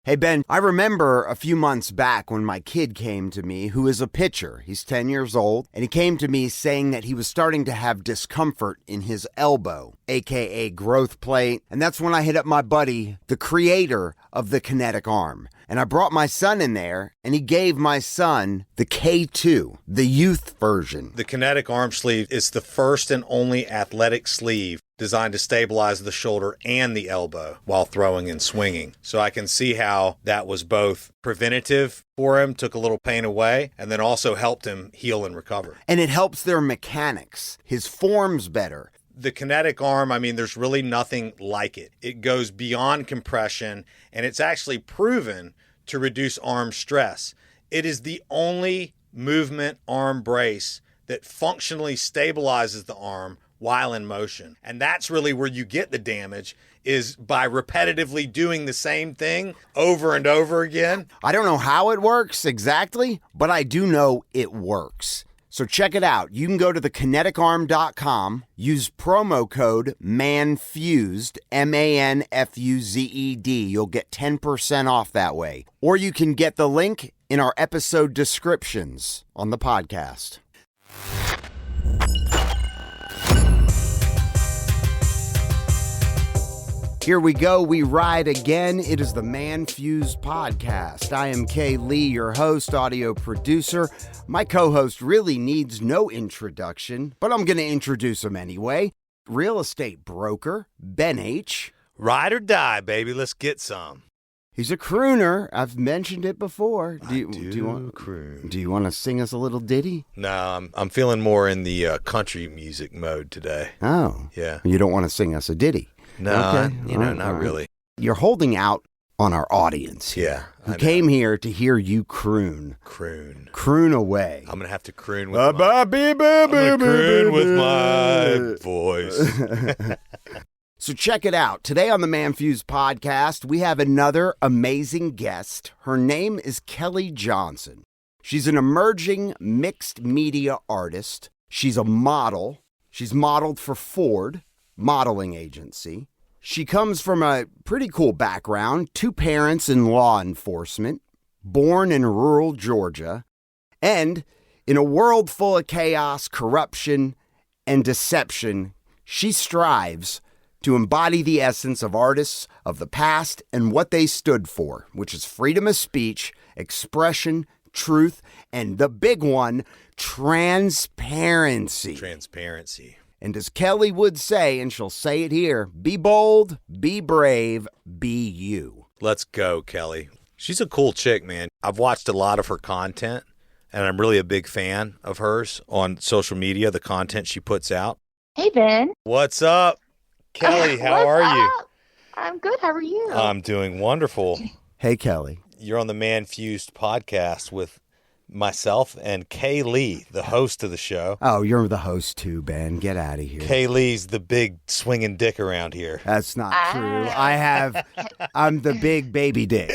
Hey, Ben, I remember a few months back when my kid came to me, who is a pitcher. He's 10 years old, and he came to me saying that he was starting to have discomfort in his elbow, aka growth plate. And that's when I hit up my buddy, the creator of the kinetic arm. And I brought my son in there, and he gave my son the K2, the youth version. The kinetic arm sleeve is the first and only athletic sleeve designed to stabilize the shoulder and the elbow while throwing and swinging. So I can see how that was both preventative for him, took a little pain away, and then also helped him heal and recover. And it helps their mechanics. His form's better. The kinetic arm, there's really nothing like it. It goes beyond compression, and it's actually proven to reduce arm stress. It is the only movement arm brace that functionally stabilizes the arm while in motion. And that's really where you get the damage, is by repetitively doing the same thing over and over again. I don't know how it works exactly, but I do know it works. So check it out. You can go to thekинeticarm.com, use promo code ManFUzed, ManFUzed. You'll get 10% off that way. Or you can get the link in our episode descriptions on the podcast. Here we go. We ride again. It is the ManFUzed Podcast. I am Kellie, your host, audio producer. My co-host really needs no introduction, but I'm going to introduce him anyway. Real estate broker, Ben H. Ride or die, baby. Let's get some. He's a crooner. I've mentioned it before. Do you croon? Do you want to sing us a little ditty? No, I'm feeling more in the country music mode today. Oh. Yeah. You don't want to sing us a ditty? No, okay. Not really. You're holding out on our audience here, who came here to hear you croon. Croon away. I'm going to have to croon with my voice. So check it out. Today on the ManFUzed Podcast, we have another amazing guest. Her name is Kellie Johnsen. She's an emerging mixed media artist. She's a model. She's modeled for Ford modeling agency. She comes from a pretty cool background, 2 parents in law enforcement, born in rural Georgia, and in a world full of chaos, corruption, and deception, she strives to embody the essence of artists of the past and what they stood for, which is freedom of speech, expression, truth, and the big one, transparency. And as Kellie would say, and she'll say it here, be bold, be brave, be you. Let's go, Kellie. She's a cool chick, man. I've watched a lot of her content, and I'm really a big fan of hers on social media, the content she puts out. Hey, Ben. What's up? Kellie, how are you? I'm good. How are you? I'm doing wonderful. Hey, Kellie. You're on the ManFUzed Podcast with myself and Kellie, the host of the show. Oh, you're the host too, Ben. Get out of here. Kellie's the big swinging dick around here. That's not true. I'm the big baby dick.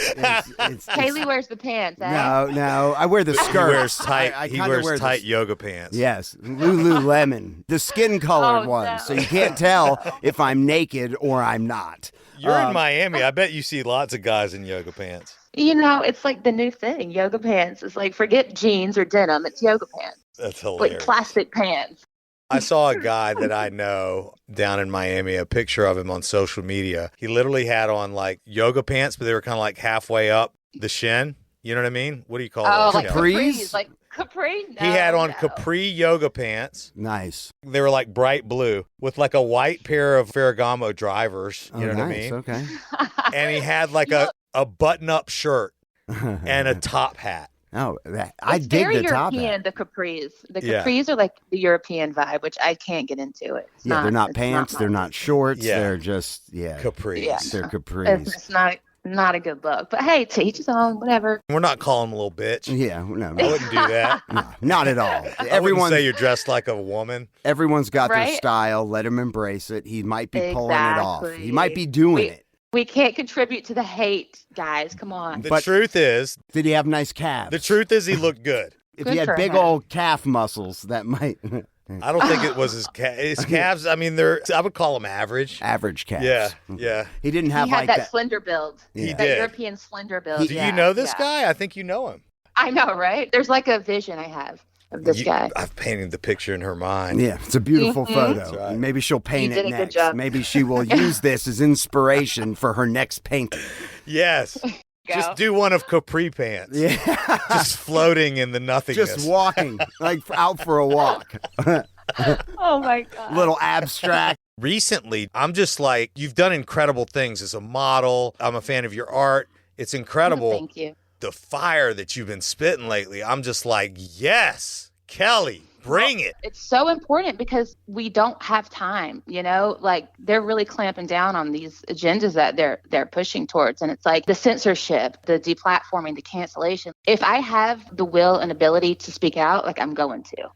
Kellie wears the pants. No. I wear the skirt. He wears tight. He wears tight yoga pants. Yes, Lululemon, the skin-colored ones, so you can't tell if I'm naked or I'm not. You're in Miami. I bet you see lots of guys in yoga pants. It's like the new thing. Yoga pants. It's like, forget jeans or denim. It's yoga pants. That's hilarious. Like plastic pants. I saw a guy that I know down in Miami, a picture of him on social media. He literally had on like yoga pants, but they were kind of like halfway up the shin. You know what I mean? What do you call those? Like capris? Like capri? No, he had on capri yoga pants. Nice. They were like bright blue with like a white pair of Ferragamo drivers. You know what I mean? Okay. And he had like a button-up shirt and a top hat. Oh, I dig the top hat. The capris. The capris are like the European vibe, which I can't get into it. They're not pants. They're not shorts. Yeah. They're just, capris. Yeah. They're capris. It's not a good look. But hey, to each his own, whatever. We're not calling him a little bitch. Yeah, no. I wouldn't do that. No, not at all. I wouldn't say you're dressed like a woman. Everyone's got their style. Let him embrace it. He might be pulling it off. He might be doing it. We can't contribute to the hate, guys. Come on. The truth is... Did he have nice calves? The truth is he looked good. If he had big old calf muscles, that might... I don't think it was his calves. I mean, I would call them average. Average calves. Yeah. He didn't have He had like that slender build. He That did. European slender build. Do you know this guy? I think you know him. I know, right? There's like a vision I have of this guy. I've painted the picture in her mind. Yeah, it's a beautiful photo. That's right. Maybe she'll paint You it did a good next. job. Maybe she will use this as inspiration for her next painting. Yes. Just do one of capri pants. Yeah. Just floating in the nothingness. Just walking, like out for a walk. Oh my God. Little abstract. Recently, I'm just like, you've done incredible things as a model. I'm a fan of your art. It's incredible. Thank you. The fire that you've been spitting lately. I'm just like, yes, Kellie, bring it. It's so important because we don't have time, like they're really clamping down on these agendas that they're pushing towards. And it's like the censorship, the deplatforming, the cancellation. If I have the will and ability to speak out, like I'm going to.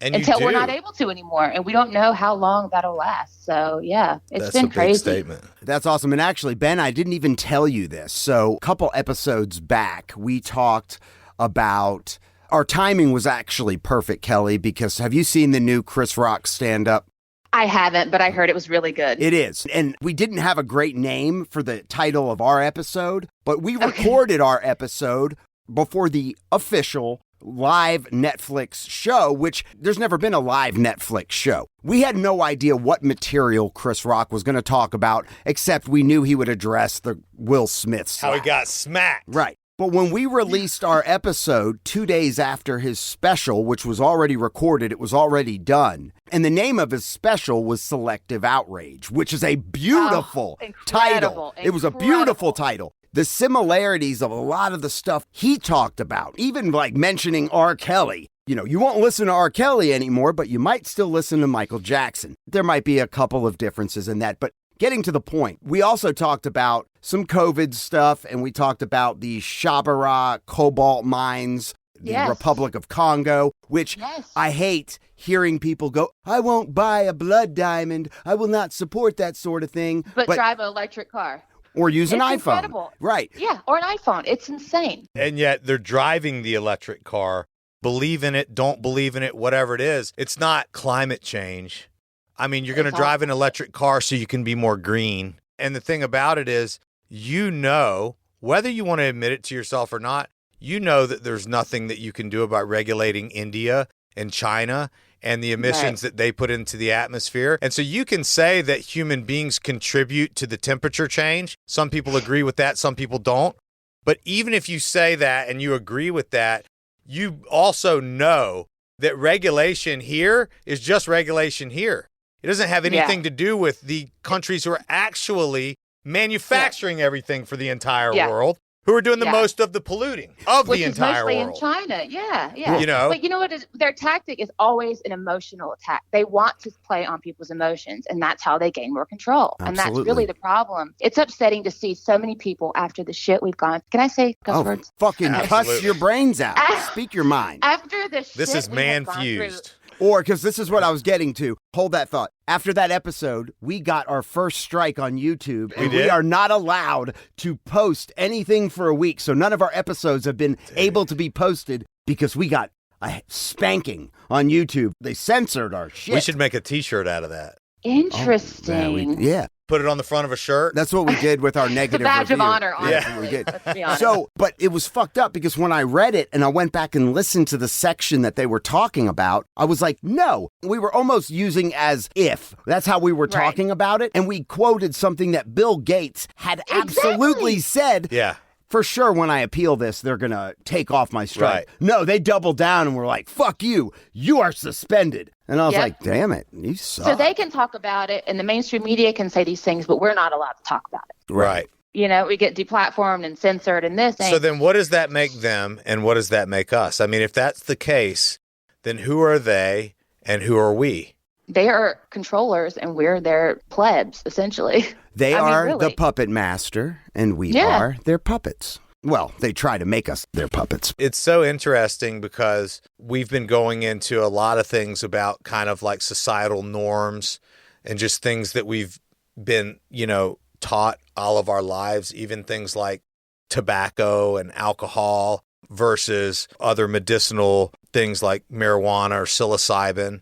And until you we're do. not able to anymore. And we don't know how long that'll last. So yeah, That's been a big crazy. statement. That's awesome. And actually, Ben, I didn't even tell you this. So a couple episodes back, we talked about our timing was actually perfect, Kellie, because have you seen the new Chris Rock stand-up? I haven't, but I heard it was really good. It is. And we didn't have a great name for the title of our episode, but we recorded our episode before the official live Netflix show, which there's never been a live Netflix show. We had no idea what material Chris Rock was going to talk about, except we knew he would address the Will Smith slap. How he got smacked. Right. But when we released our episode 2 days after his special, which was already recorded, it was already done. And the name of his special was Selective Outrage, which is a beautiful title. It was a beautiful title. The similarities of a lot of the stuff he talked about, even like mentioning R. Kelly. You won't listen to R. Kelly anymore, but you might still listen to Michael Jackson. There might be a couple of differences in that, but getting to the point, we also talked about some COVID stuff, and we talked about the Shabara cobalt mines, the Republic of Congo, which I hate hearing people go, I won't buy a blood diamond. I will not support that sort of thing. But drive an electric car. Or use an iPhone. Incredible. Right. Yeah, or an iPhone. It's insane. And yet they're driving the electric car, believe in it, don't believe in it, whatever it is. It's not climate change. I mean, you're going to drive an electric car so you can be more green. And the thing about it is, whether you want to admit it to yourself or not, that there's nothing that you can do about regulating India and China and the emissions that they put into the atmosphere. And so you can say that human beings contribute to the temperature change. Some people agree with that, some people don't. But even if you say that and you agree with that, you also know that regulation here is just regulation here. It doesn't have anything to do with the countries who are actually manufacturing everything for the entire world, who are doing the most of the polluting of the entire world. Which is mostly in China. Yeah. But you know what? Their tactic is always an emotional attack. They want to play on people's emotions, and that's how they gain more control. Absolutely. And that's really the problem. It's upsetting to see so many people after the shit we've gone. Can I say cuss words? Fucking cuss your brains out. Speak your mind. After the shit This is we have gone through. ManFUzed. Or, because this is what I was getting to. Hold that thought. After that episode, we got our first strike on YouTube, and we are not allowed to post anything for a week. So none of our episodes have been able to be posted because we got a spanking on YouTube. They censored our shit. We should make a T-shirt out of that. Interesting. Yeah. Put it on the front of a shirt. That's what we did with our negative It's a badge review. of honor, honestly. Yeah, we did. Let's be honest. So, but it was fucked up because when I read it and I went back and listened to the section that they were talking about, I was like, no, we were almost using as if. That's how we were talking about it. And we quoted something that Bill Gates had absolutely said. Yeah. For sure, when I appeal this, they're going to take off my strike. Right. No, they doubled down and were like, fuck you. You are suspended. And I was like, damn it. You suck. So they can talk about it, and the mainstream media can say these things, but we're not allowed to talk about it. Right. We get deplatformed and censored and this. So then what does that make them and what does that make us? I mean, if that's the case, then who are they and who are we? They are controllers, and we're their plebs, essentially. They are the puppet master, and we are their puppets. Well, they try to make us their puppets. It's so interesting because we've been going into a lot of things about kind of like societal norms and just things that we've been, taught all of our lives, even things like tobacco and alcohol versus other medicinal things like marijuana or psilocybin,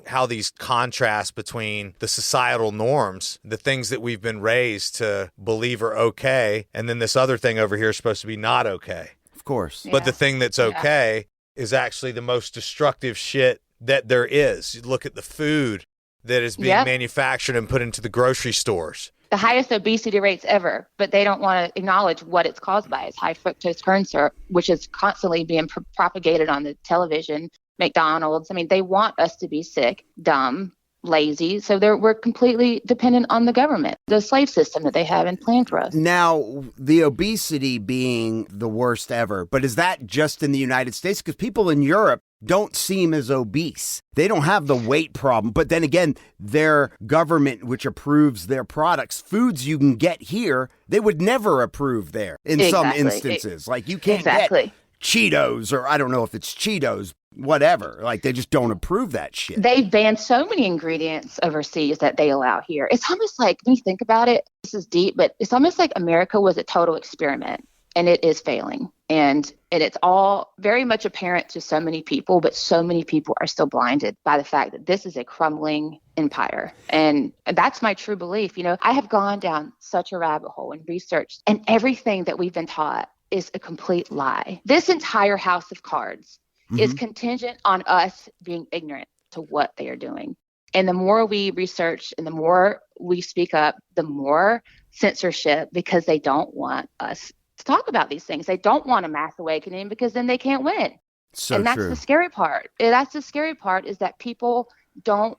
how these contrast between the societal norms, the things that we've been raised to believe are okay, and then this other thing over here is supposed to be not okay. Of course. But the thing that's okay is actually the most destructive shit that there is. You look at the food that is being manufactured and put into the grocery stores. The highest obesity rates ever, but they don't want to acknowledge what it's caused by. It's high fructose corn syrup, which is constantly being propagated on the television, McDonald's. I mean, they want us to be sick, dumb, lazy. So we're completely dependent on the government, the slave system that they have in plan for us. Now, the obesity being the worst ever, but is that just in the United States? Because people in Europe don't seem as obese. They don't have the weight problem. But then again, their government, which approves their products, foods you can get here, they would never approve there in some instances. Like you can't get Cheetos, or I don't know if it's Cheetos, whatever. Like they just don't approve that shit. They've banned so many ingredients overseas that they allow here. It's almost like, when you think about it, this is deep, but it's almost like America was a total experiment. And it is failing. And it's all very much apparent to so many people, but so many people are still blinded by the fact that this is a crumbling empire. And that's my true belief. I have gone down such a rabbit hole and researched, and everything that we've been taught is a complete lie. This entire house of cards is contingent on us being ignorant to what they are doing. And the more we research and the more we speak up, the more censorship, because they don't want us to talk about these things. They don't want a mass awakening because then they can't win. And that's the scary part. That's the scary part, is that people aren't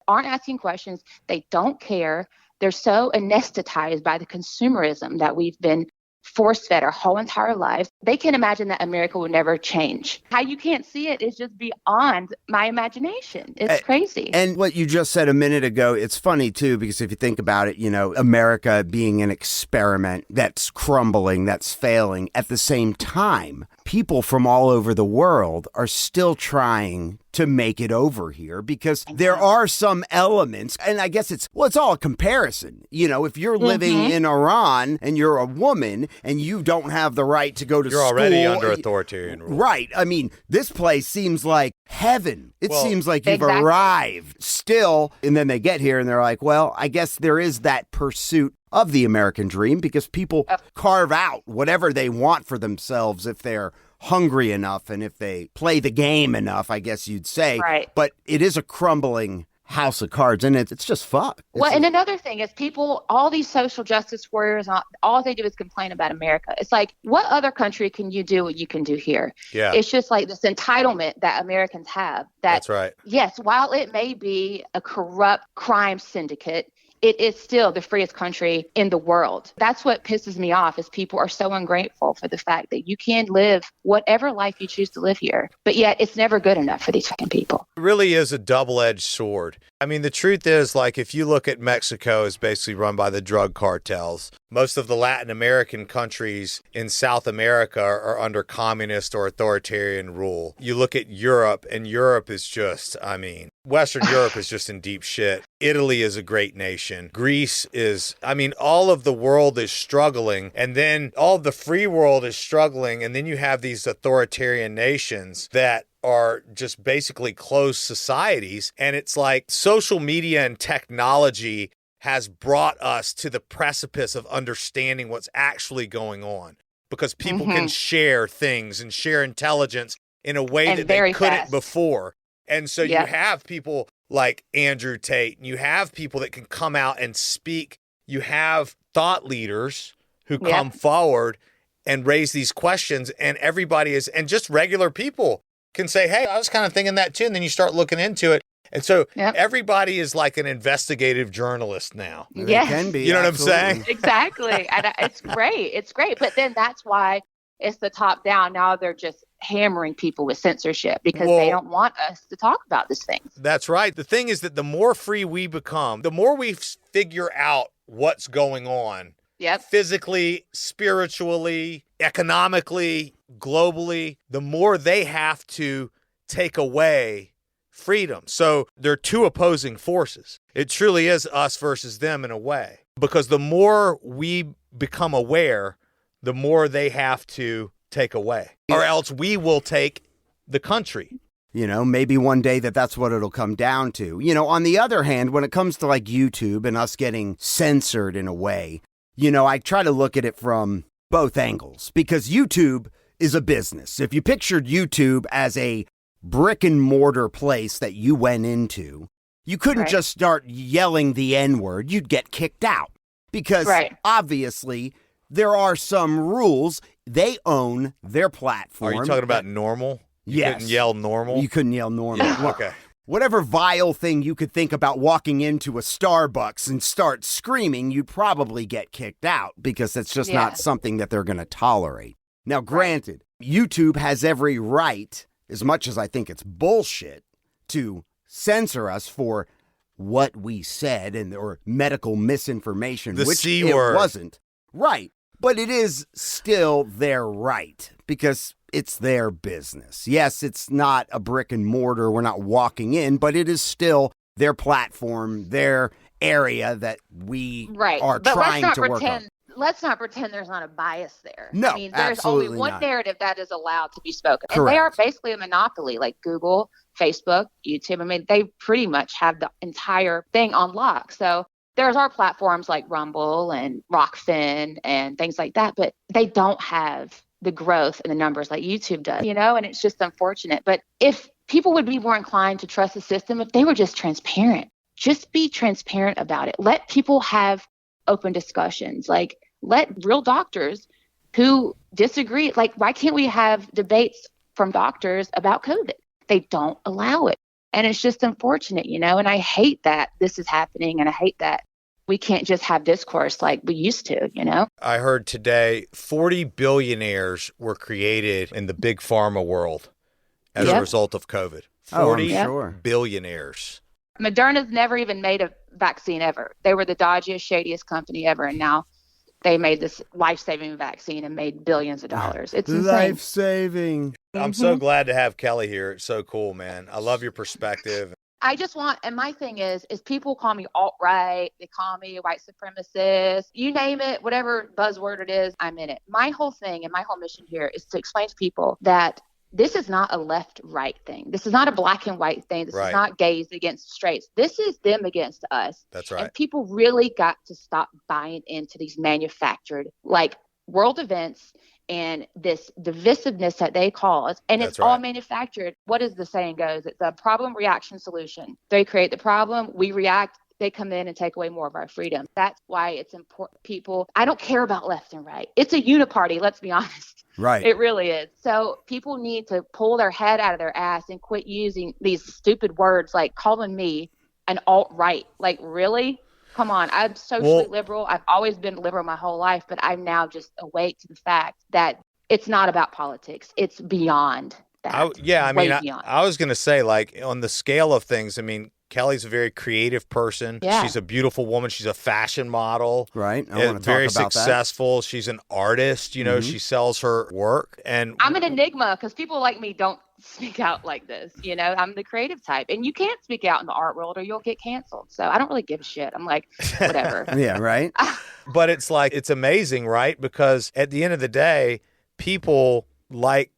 asking questions. They don't care. They're so anesthetized by the consumerism that we've been force-fed our whole entire lives. They can't imagine that America will never change. How you can't see it is just beyond my imagination. It's crazy. And what you just said a minute ago, it's funny too, because if you think about it, America being an experiment that's crumbling, that's failing. At the same time, people from all over the world are still trying to make it over here, because there are some elements, and I guess it's all a comparison. If you're living in Iran and you're a woman and you don't have the right to go to school. You're already under authoritarian rule. Right. I mean, this place seems like heaven. It seems like you've arrived still, and then they get here and they're like, well, I guess there is that pursuit of the American dream, because people carve out whatever they want for themselves if they're hungry enough and if they play the game enough, I guess you'd say. Right. But it is a crumbling house of cards, and it's just fucked. And another thing is, all these social justice warriors, all they do is complain about America. It's like, what other country can you do what you can do here? Yeah. It's just like this entitlement that Americans have. That's right. Yes, while it may be a corrupt crime syndicate, it is still the freest country in the world. That's what pisses me off, is people are so ungrateful for the fact that you can live whatever life you choose to live here, but yet it's never good enough for these fucking people. It really is a double-edged sword. I mean, the truth is, like, if you look at Mexico, is basically run by the drug cartels. Most of the Latin American countries in South America are under communist or authoritarian rule. You look at Europe, and Europe is just, Western Europe is just in deep shit. Italy is a great nation. Greece is, all of the world is struggling, and then all of the free world is struggling, and then you have these authoritarian nations that are just basically closed societies. And it's like social media and technology has brought us to the precipice of understanding what's actually going on, because people can share things and share intelligence in a way that they couldn't before. And so you have people like Andrew Tate, and you have people that can come out and speak. You have thought leaders who come forward and raise these questions, and and just regular people can say, hey, I was kind of thinking that too. And then you start looking into it. And so everybody is like an investigative journalist now. Yes. It can be. You know what I'm saying? Exactly. And it's great. It's great. But then that's why it's the top down. Now they're just hammering people with censorship, because they don't want us to talk about these things. That's right. The thing is that the more free we become, the more we figure out what's going on. Physically, spiritually, economically, globally, the more they have to take away freedom. So there are two opposing forces. It truly is us versus them in a way, because the more we become aware, the more they have to take away, or else we will take the country. Maybe one day that's what it'll come down to. On the other hand, when it comes to like YouTube and us getting censored in a way, I try to look at it from both angles because YouTube is a business. If you pictured YouTube as a brick and mortar place that you went into, you couldn't just start yelling the N-word. You'd get kicked out because obviously there are some rules. They own their platform. Are you talking about normal? You couldn't yell normal? You couldn't yell normal. Okay. Whatever vile thing you could think about walking into a Starbucks and start screaming, you'd probably get kicked out because that's just not something that they're going to tolerate. Now, granted, YouTube has every right, as much as I think it's bullshit, to censor us for what we said or medical misinformation, which C it word. Wasn't. Right. But it is still their right because it's their business. Yes, it's not a brick and mortar. We're not walking in, but it is still their platform, their area that we are trying to work on. Let's not pretend there's not a bias there. No, I mean, there's only one narrative that is allowed to be spoken. Correct. And they are basically a monopoly, like Google, Facebook, YouTube. I mean, they pretty much have the entire thing on lock. So there's our platforms like Rumble and Rockfin and things like that, but they don't have the growth and the numbers like YouTube does, and it's just unfortunate. But if people would be more inclined to trust the system, if they were just transparent, just be transparent about it. Let people have open discussions. Like, let real doctors who disagree, like, why can't we have debates from doctors about COVID? They don't allow it. And it's just unfortunate, and I hate that this is happening. And I hate that we can't just have discourse like we used to, I heard today 40 billionaires were created in the big pharma world as a result of COVID. 40 billionaires. Moderna's never even made a vaccine ever. They were the dodgiest, shadiest company ever. And now they made this life-saving vaccine and made billions of dollars. It's insane. Life-saving. I'm so glad to have Kellie here. It's so cool, man. I love your perspective. I just want, and my thing is people call me alt-right, they call me white supremacist, you name it, whatever buzzword it is, I'm in it. My whole thing and my whole mission here is to explain to people that this is not a left-right thing. This is not a black and white thing. This is not gays against straights. This is them against us. That's right. And people really got to stop buying into these manufactured, like, world events and this divisiveness that they cause. And it's all manufactured. What is the saying goes? It's a problem, reaction, solution. They create the problem, we react, they come in and take away more of our freedom. That's why it's important. People, I don't care about left and right. It's a uniparty, let's be honest. Right. It really is. So people need to pull their head out of their ass and quit using these stupid words like calling me an alt-right. Like, really? Come on. I'm socially liberal. I've always been liberal my whole life, but I'm now just awake to the fact that it's not about politics. It's beyond that. I was going to say, like, on the scale of things, I mean, Kellie's a very creative person. Yeah. She's a beautiful woman. She's a fashion model. Right. I want to very talk about successful. She's an artist. She sells her work. And I'm an enigma because people like me don't speak out like this. I'm the creative type. And you can't speak out in the art world or you'll get canceled. So I don't really give a shit. I'm like, whatever. Yeah, right. But it's like, it's amazing, right? Because at the end of the day, people like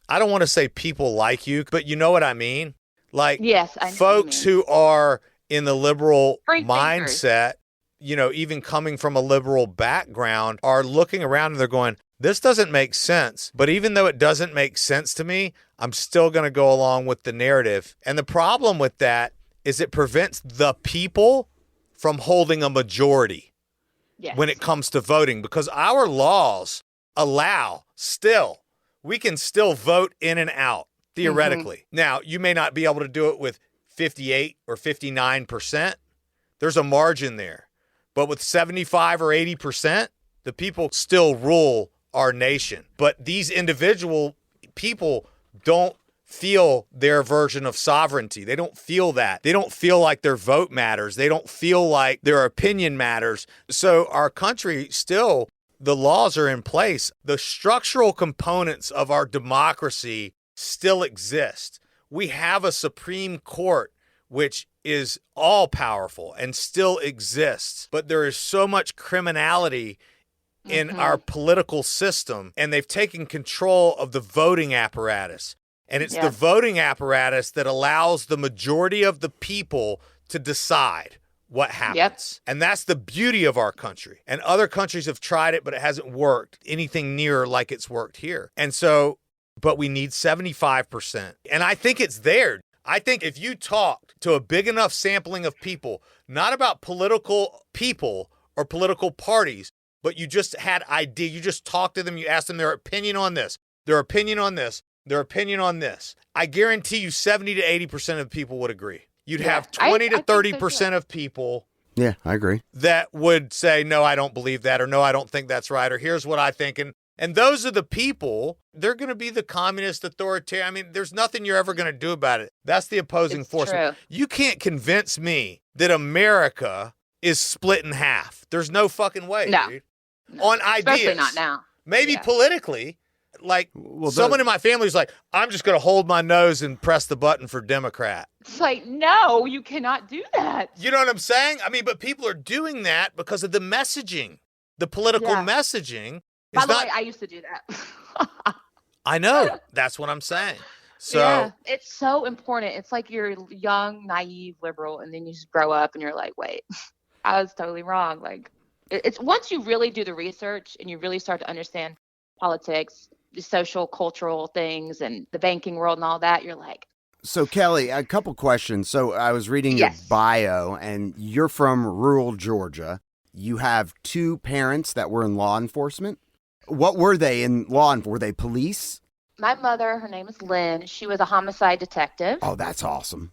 I don't want to say people like you, but you know what I mean? Like, yes, I know folks who are in the liberal Free mindset, even coming from a liberal background, are looking around and they're going, this doesn't make sense. But even though it doesn't make sense to me, I'm still going to go along with the narrative. And the problem with that is it prevents the people from holding a majority when it comes to voting, because our laws allow we can still vote in and out. Theoretically. Mm-hmm. Now, you may not be able to do it with 58 or 59%. There's a margin there. But with 75 or 80%, the people still rule our nation. But these individual people don't feel their version of sovereignty. They don't feel that. They don't feel like their vote matters. They don't feel like their opinion matters. So our country still, the laws are in place. The structural components of our democracy still exist. We have a Supreme Court which is all powerful and still exists, but there is so much criminality in our political system, and they've taken control of the voting apparatus. And it's the voting apparatus that allows the majority of the people to decide what happens. Yep. And that's the beauty of our country. And other countries have tried it, but it hasn't worked anything near like it's worked here. And so, but we need 75%. And I think it's there. I think if you talked to a big enough sampling of people, not about political people or political parties, but you just had idea, you just talked to them, you asked them their opinion on this, their opinion on this, their opinion on this. I guarantee you 70 to 80% of people would agree. You'd have 20 to 30% of people. Yeah, I agree. That would say, no, I don't believe that, or no, I don't think that's right, or here's what I think. And those are the people, they're going to be the communist authoritarian. I mean, there's nothing you're ever going to do about it. That's the opposing force. True. You can't convince me that America is split in half. There's no fucking way, dude. No. On ideas. Especially not now. Maybe politically. Like, someone in my family is like, I'm just going to hold my nose and press the button for Democrat. It's like, no, you cannot do that. You know what I'm saying? I mean, but people are doing that because of the messaging, the political messaging. By the way, I used to do that. I know. That's what I'm saying. So it's so important. It's like you're young, naive, liberal, and then you just grow up and you're like, wait, I was totally wrong. Like, it's once you really do the research and you really start to understand politics, the social, cultural things, and the banking world and all that, you're like. So, Kellie, a couple questions. So I was reading your bio, and you're from rural Georgia. You have 2 parents that were in law enforcement. What were they in law enforcement? Were they police? My mother, her name is Lynn. She was a homicide detective. Oh, that's awesome.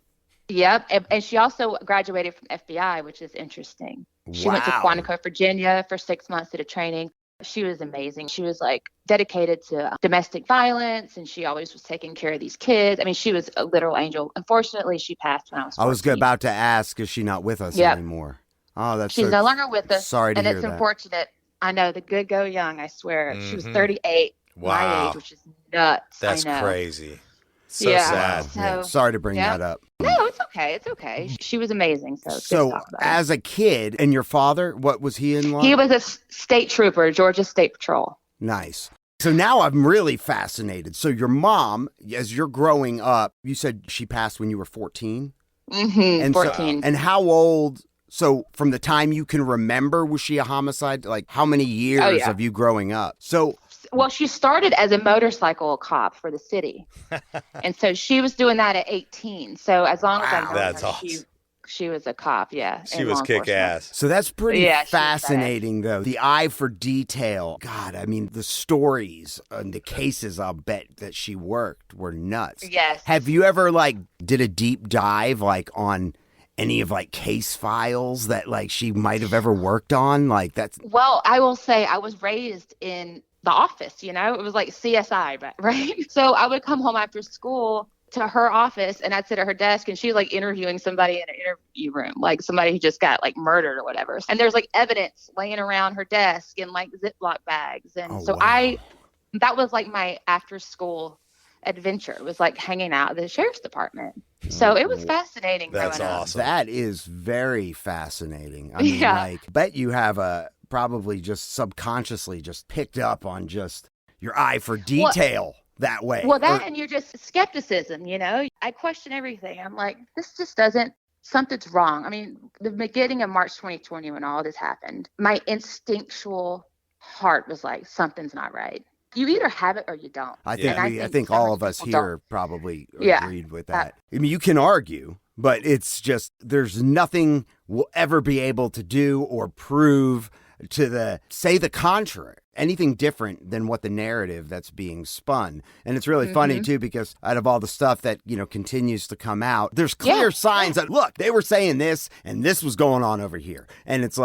Yep. And she also graduated from FBI, which is interesting. She went to Quantico, Virginia for 6 months, did a training. She was amazing. She was like dedicated to domestic violence, and she always was taking care of these kids. I mean, she was a literal angel. Unfortunately, she passed when I was 14. I was about to ask, is she not with us anymore? Oh, that's She's no longer with us. Sorry to hear that. And it's unfortunate. I know, the good go young, I swear. She was 38, my age, which is nuts. That's I know. Crazy. So sad. So, sorry to bring that up. No, it's okay. It's okay. She was amazing. So it's good to talk about as a kid, and your father, what was he in law? He was a state trooper, Georgia State Patrol. Nice. So now I'm really fascinated. So your mom, as you're growing up, you said she passed when you were 14? Mm-hmm, and 14. And how old? So from the time you can remember, was she a homicide? Like how many years of you growing up? So. Well, she started as a motorcycle cop for the city. And so she was doing that at 18. So as long as I know that's her, awesome. She was a cop, She was kick-ass. So that's pretty fascinating, though. The eye for detail. God, I mean, the stories and the cases I'll bet that she worked were nuts. Yes. Have you ever, did a deep dive, on any of, case files that, she might have ever worked on? Well, I will say I was raised in the office, it was like CSI, right? So I would come home after school to her office and I'd sit at her desk and she was interviewing somebody in an interview room, somebody who just got murdered or whatever. And there's evidence laying around her desk in Ziploc bags. And that was my after school adventure. It was hanging out at the sheriff's department. So it was fascinating. That's awesome. That is very fascinating. I mean, bet you have probably just subconsciously just picked up on just your eye for detail that way. Well, and you're just skepticism, I question everything. I'm like, this just something's wrong. I mean, the beginning of March 2020, when all this happened, my instinctual heart was like, something's not right. You either have it or you don't. I think all of us here probably agreed with that. I mean, you can argue, but it's just, there's nothing we'll ever be able to do or prove to say the contrary, anything different than what the narrative that's being spun. And it's really funny too, because out of all the stuff that, continues to come out, there's clear signs that, look, they were saying this and this was going on over here. And it's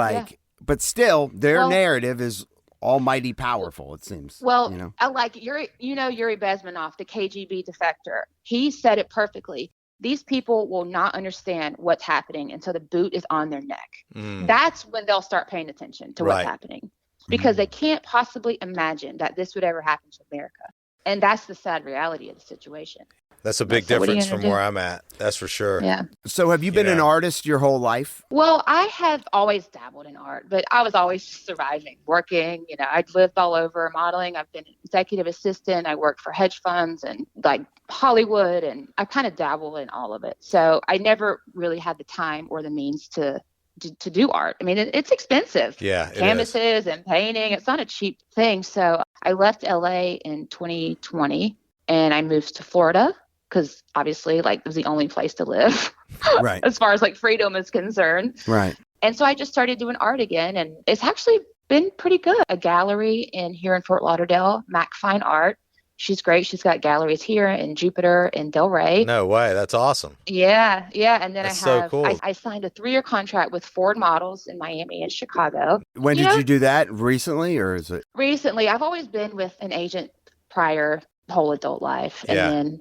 but still their narrative is almighty powerful, it seems. Well, I like Yuri Bezmenov, the KGB defector. He said it perfectly. These people will not understand what's happening until the boot is on their neck. That's when they'll start paying attention to what's happening, because they can't possibly imagine that this would ever happen to America. And that's the sad reality of the situation. That's a big difference from where I'm at. That's for sure. Yeah. So have you been an artist your whole life? Well, I have always dabbled in art, but I was always surviving, working. I'd lived all over modeling. I've been an executive assistant. I worked for hedge funds and like Hollywood, and I kind of dabble in all of it. So I never really had the time or the means to do art. I mean, it's expensive. Yeah, canvases and painting. It's not a cheap thing. So I left LA in 2020 and I moved to Florida because obviously like it was the only place to live right. as far as like freedom is concerned. Right. And so I just started doing art again, and it's actually been pretty good. A gallery here in Fort Lauderdale, Mac Fine Art. She's great. She's got galleries here in Jupiter and Delray. No way. That's awesome. Yeah. Yeah. And then That's so cool. I signed a 3-year contract with Ford Models in Miami and Chicago. When did you do that? Recently, or is it? Recently. I've always been with an agent prior whole adult life. And then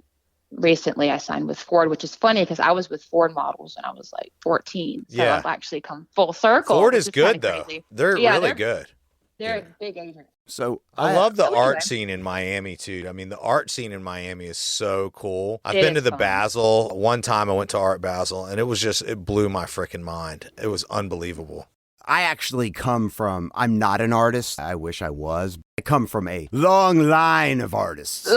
recently I signed with Ford, which is funny because I was with Ford Models when I was like 14. So I've actually come full circle. Ford is good though. Crazy. They're really good. They're a big agent. So I love the art scene in Miami too. I mean, the art scene in Miami is so cool. I've been to the Basel. One time I went to Art Basel and it blew my freaking mind. It was unbelievable. I actually come from, I'm not an artist. I wish I was. I come from a long line of artists.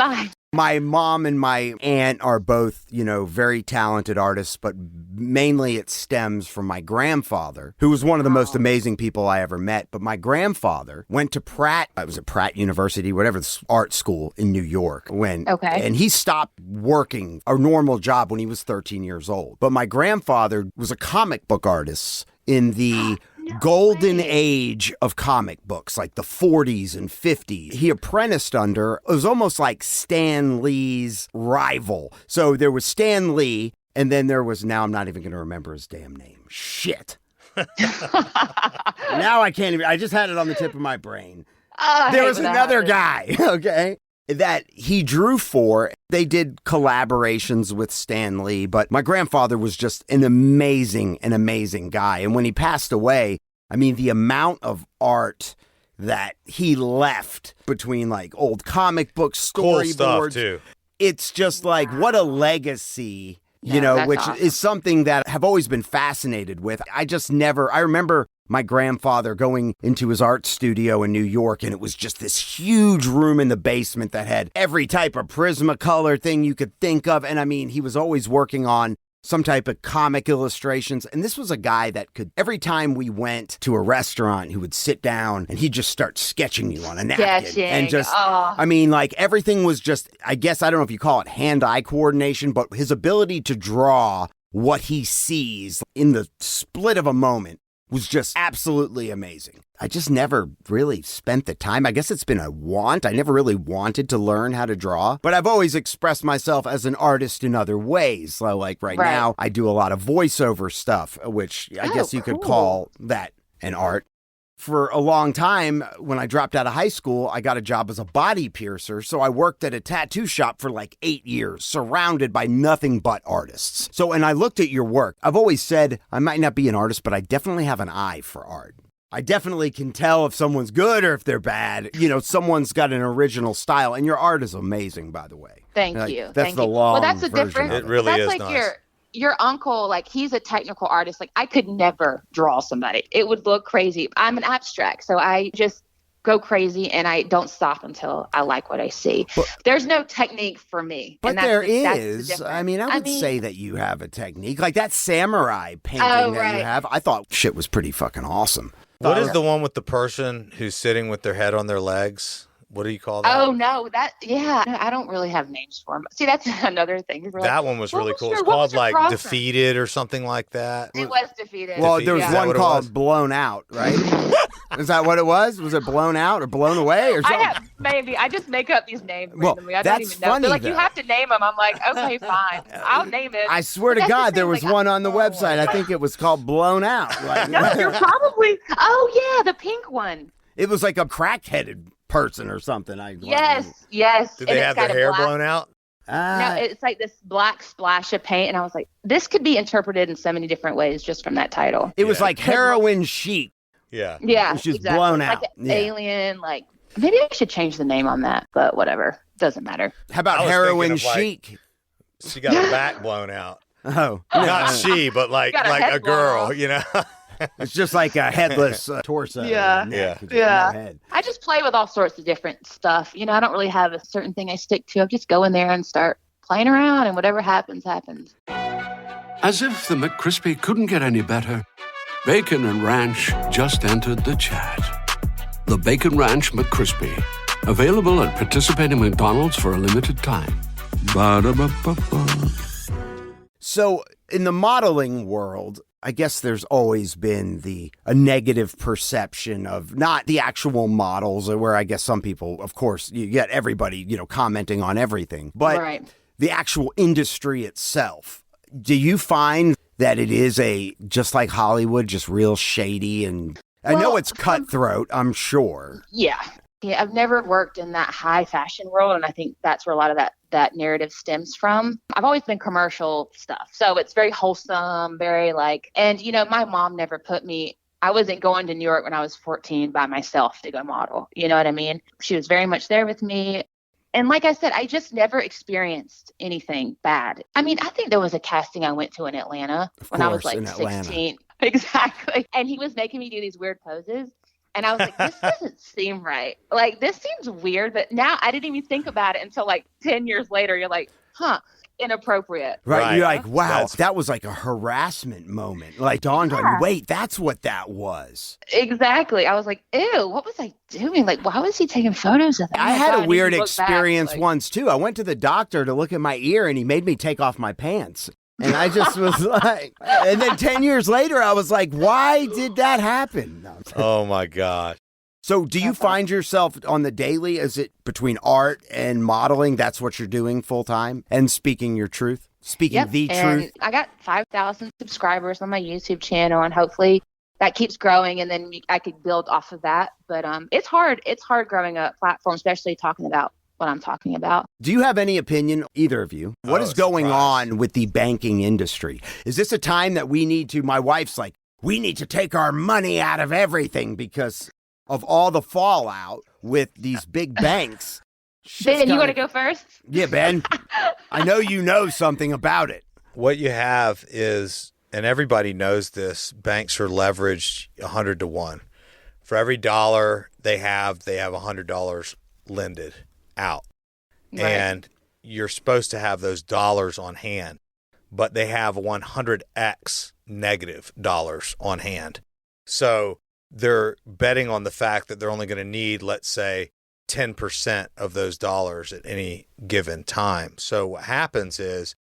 My mom and my aunt are both, very talented artists, but mainly it stems from my grandfather, who was one of the most amazing people I ever met. But my grandfather went to Pratt, I was at Pratt University, whatever, this art school in New York. And he stopped working a normal job when he was 13 years old. But my grandfather was a comic book artist in the golden age of comic books, like the 40s and 50s. He apprenticed under, it was almost like Stan Lee's rival. So there was Stan Lee, and then there was, now I'm not even going to remember his damn name. Shit. Now I can't even, I just had it on the tip of my brain. There was another guy, okay, that he drew for. They did collaborations with Stan Lee, but my grandfather was just an amazing guy. And when he passed away, I mean, the amount of art that he left between like old comic books, storyboards, cool stuff too. It's just like, what a legacy, which awesome. Is something that I have always been fascinated with. I remember my grandfather going into his art studio in New York, and it was just this huge room in the basement that had every type of Prismacolor thing you could think of. And I mean, he was always working on some type of comic illustrations. And this was a guy that could, every time we went to a restaurant, he would sit down and he'd just start sketching you on a napkin. And just, I mean, like everything was just, I guess, I don't know if you call it hand-eye coordination, but his ability to draw what he sees in the split of a moment was just absolutely amazing. I just never really spent the time. I guess it's been a want. I never really wanted to learn how to draw, but I've always expressed myself as an artist in other ways. So like right now, I do a lot of voiceover stuff, which I guess you could call that an art. For a long time, when I dropped out of high school, I got a job as a body piercer. So I worked at a tattoo shop for like 8 years, surrounded by nothing but artists. So, and I looked at your work. I've always said I might not be an artist, but I definitely have an eye for art. I definitely can tell if someone's good or if they're bad. Someone's got an original style, and your art is amazing, by the way. Thank you. That's the long Well, that's the version difference. of it really that's is like nice. Your uncle, like he's a technical artist. Like I could never draw somebody. It would look crazy. I'm an abstract, so I just go crazy and I don't stop until I like what I see. There's no technique for me. But there is. I mean, I would say that you have a technique. Like that samurai painting that you have. I thought shit was pretty fucking awesome. What is the one with the person who's sitting with their head on their legs? What do you call that? Oh, no. I don't really have names for them. See, that's another thing. That one was really cool. It's called like process? Defeated or something like that. It was Defeated. Well, there was one called Blown Out, right? Is that what it was? Was it Blown Out or Blown Away or something? Maybe. I just make up these names randomly. I that's don't even know. funny, They're like, though. you have to name them. I'm like, okay, fine. I'll name it. I swear to God, there was one on the website. I think it was called Blown Out. Like, no, you're probably. Oh, yeah, the pink one. It was like a crack-headed person or something. Yes. Did they have their hair blown out? No, it's like this black splash of paint, and I was like, this could be interpreted in so many different ways just from that title. It was like heroin chic. Yeah, she's exactly. Blown out. Like an alien. Like maybe I should change the name on that, but whatever, doesn't matter. How about heroin chic? She got her back blown out. Oh, Not she, but like Got her head a blown girl, off. you know? it's just like a headless torso. Yeah. and neck, just Yeah. no head. I just play with all sorts of different stuff. You know, I don't really have a certain thing I stick to. I just go in there and start playing around, and whatever happens, happens. As if the McCrispy couldn't get any better, Bacon and Ranch just entered the chat. The Bacon Ranch McCrispy, available at participating McDonald's for a limited time. Ba-da-ba-ba-ba. So in the modeling world, I guess there's always been a negative perception of not the actual models, where I guess some people, of course, you get everybody, commenting on everything, but Right. the actual industry itself. Do you find that it is just like Hollywood, just real shady? And I know it's cutthroat, I'm sure. Yeah. I've never worked in that high fashion world, and I think that's where a lot of that narrative stems from. I've always been commercial stuff, so it's very wholesome, very and my mom never I wasn't going to New York when I was 14 by myself to go model. You know what I mean? She was very much there with me. And like I said, I just never experienced anything bad. I mean, I think there was a casting I went to in Atlanta when I was in 16. Exactly. And he was making me do these weird poses. And I was like, this doesn't seem right. This seems weird. But now I didn't even think about it until 10 years later. You're like, inappropriate. Right. You're like, wow, That's- that was like a harassment moment. Dawned on you, wait, that's what that was. Exactly. I was like, ew, what was I doing? Why was he taking photos of that? I Oh my had God, a and weird you look back, experience once, too. I went to the doctor to look at my ear, and he made me take off my pants. And I just was like, and then 10 years later, I was like, why did that happen? No. Oh, my God. So do you find yourself on the daily, is it between art and modeling, that's what you're doing full time? And speaking your truth? Speaking the and truth? I got 5,000 subscribers on my YouTube channel, and hopefully that keeps growing, and then I could build off of that. But it's hard. It's hard growing a platform, especially talking about what I'm talking about. Do you have any opinion, either of you? What is going on with the banking industry? Is this a time that we need to, my wife's like, we need to take our money out of everything because of all the fallout with these big banks. Ben, you want to go first? Yeah, Ben. I know you know something about it. What you have is, and everybody knows this, banks are leveraged 100 to 1. For every dollar they have $100 lended out. Right. And you're supposed to have those dollars on hand, but they have 100x negative dollars on hand. So they're betting on the fact that they're only going to need, let's say, 10% of those dollars at any given time. So what happens is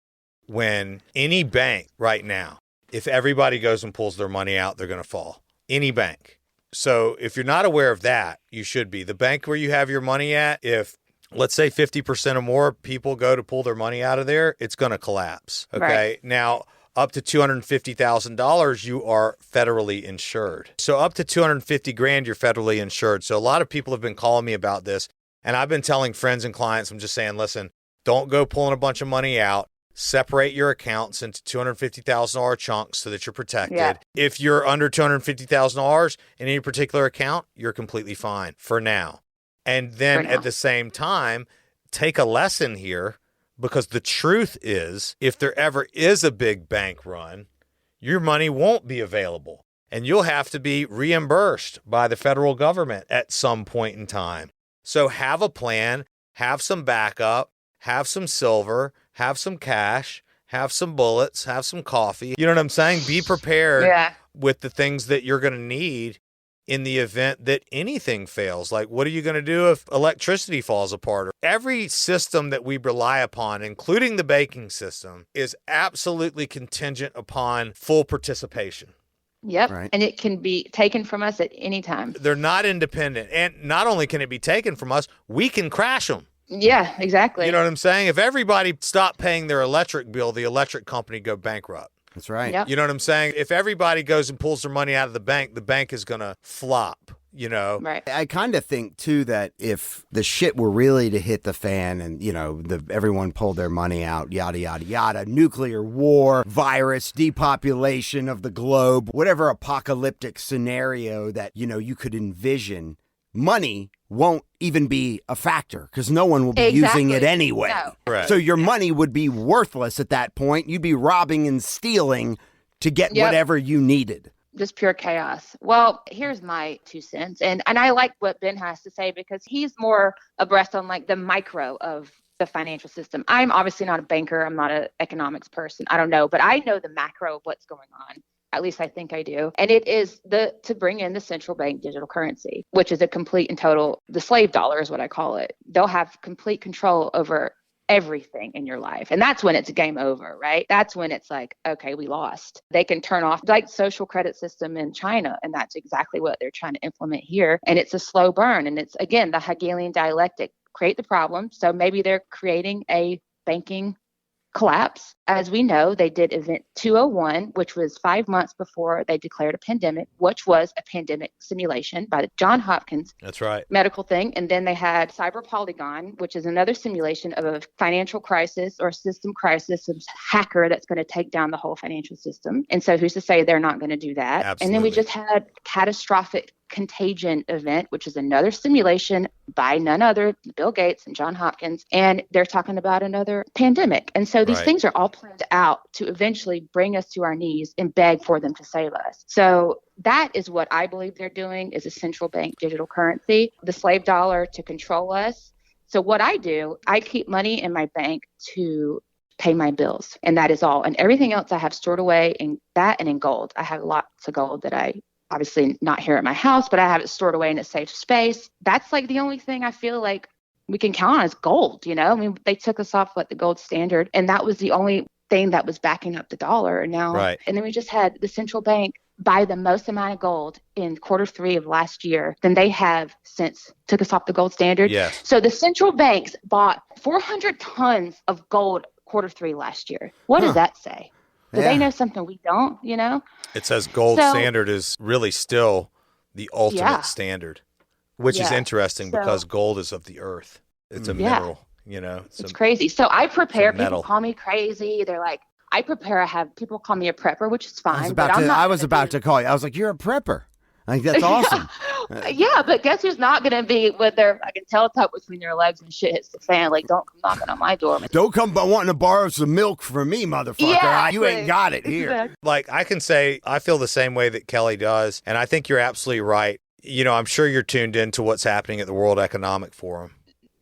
when any bank right now, if everybody goes and pulls their money out, they're going to fall. Any bank. So if you're not aware of that, you should be. The bank where you have your money at, if let's say 50% or more people go to pull their money out of there, it's going to collapse. Okay. Right. Now, up to $250,000, you are federally insured. So up to $250,000, you're federally insured. So a lot of people have been calling me about this, and I've been telling friends and clients, I'm just saying, listen, don't go pulling a bunch of money out. Separate your accounts into $250,000 chunks so that you're protected. Yeah. If you're under $250,000 in any particular account, you're completely fine for now. And then at the same time, take a lesson here. Because the truth is, if there ever is a big bank run, your money won't be available. And you'll have to be reimbursed by the federal government at some point in time. So have a plan, have some backup, have some silver, have some cash, have some bullets, have some coffee. You know what I'm saying? Be prepared with the things that you're going to need in the event that anything fails. Like, what are you going to do if electricity falls apart? Every system that we rely upon, including the banking system, is absolutely contingent upon full participation. Yep. Right. And it can be taken from us at any time. They're not independent. And not only can it be taken from us, we can crash them. Yeah, exactly. You know what I'm saying? If everybody stopped paying their electric bill, the electric company go bankrupt. That's right. Yep. You know what I'm saying? If everybody goes and pulls their money out of the bank is going to flop, you know? Right. I kind of think, too, that if the shit were really to hit the fan and, everyone pulled their money out, yada, yada, yada, nuclear war, virus, depopulation of the globe, whatever apocalyptic scenario that, you could envision, money won't even be a factor because no one will be using it anyway. No. Right. So your money would be worthless at that point. You'd be robbing and stealing to get whatever you needed. Just pure chaos. Well, here's my 2 cents. And I like what Ben has to say because he's more abreast on like the micro of the financial system. I'm obviously not a banker. I'm not an economics person. I don't know, but I know the macro of what's going on. At least I think I do. And it is to bring in the central bank digital currency, which is a complete and total, the slave dollar is what I call it. They'll have complete control over everything in your life. And that's when it's game over, right? That's when it's like, okay, we lost. They can turn off like social credit system in China. And that's exactly what they're trying to implement here. And it's a slow burn. And it's, again, the Hegelian dialectic, create the problem. So maybe they're creating a banking collapse. As we know, they did Event 201, which was 5 months before they declared a pandemic, which was a pandemic simulation by the Johns Hopkins That's right. medical thing. And then they had Cyber Polygon, which is another simulation of a financial crisis or system crisis, a hacker that's going to take down the whole financial system. And so who's to say they're not going to do that? Absolutely. And then we just had catastrophic contagion event, which is another simulation by none other Bill Gates and Johns Hopkins. And they're talking about another pandemic. And so these things are all planned out to eventually bring us to our knees and beg for them to save us. So that is what I believe they're doing is a central bank digital currency, the slave dollar to control us. So what I do, I keep money in my bank to pay my bills. And that is all. And everything else I have stored away in that and in gold. I have lots of gold that I obviously not here at my house, but I have it stored away in a safe space. That's like the only thing I feel like we can count on is gold, you know? I mean, they took us off the gold standard, and that was the only thing that was backing up the dollar. And now, and then we just had the central bank buy the most amount of gold in Q3 of last year than they have since took us off the gold standard. Yes. So the central banks bought 400 tons of gold Q3 last year. What does that say? Do they know something we don't, you know? It says gold standard is really still the ultimate standard, which is interesting because gold is of the earth. It's a mineral, you know. It's crazy. So I prepare. People call me crazy. They're like, I prepare. People call me a prepper, which is fine. I was about to call you. I was like, you're a prepper. I think that's awesome. Yeah, but guess who's not going to be with their fucking tail tucked between their legs and shit hits the fan? Like, don't come knocking on my door. Don't come wanting to borrow some milk from me, motherfucker. Yeah, you ain't got it here. Exactly. Like, I can say I feel the same way that Kelly does, and I think you're absolutely right. You know, I'm sure you're tuned into what's happening at the World Economic Forum.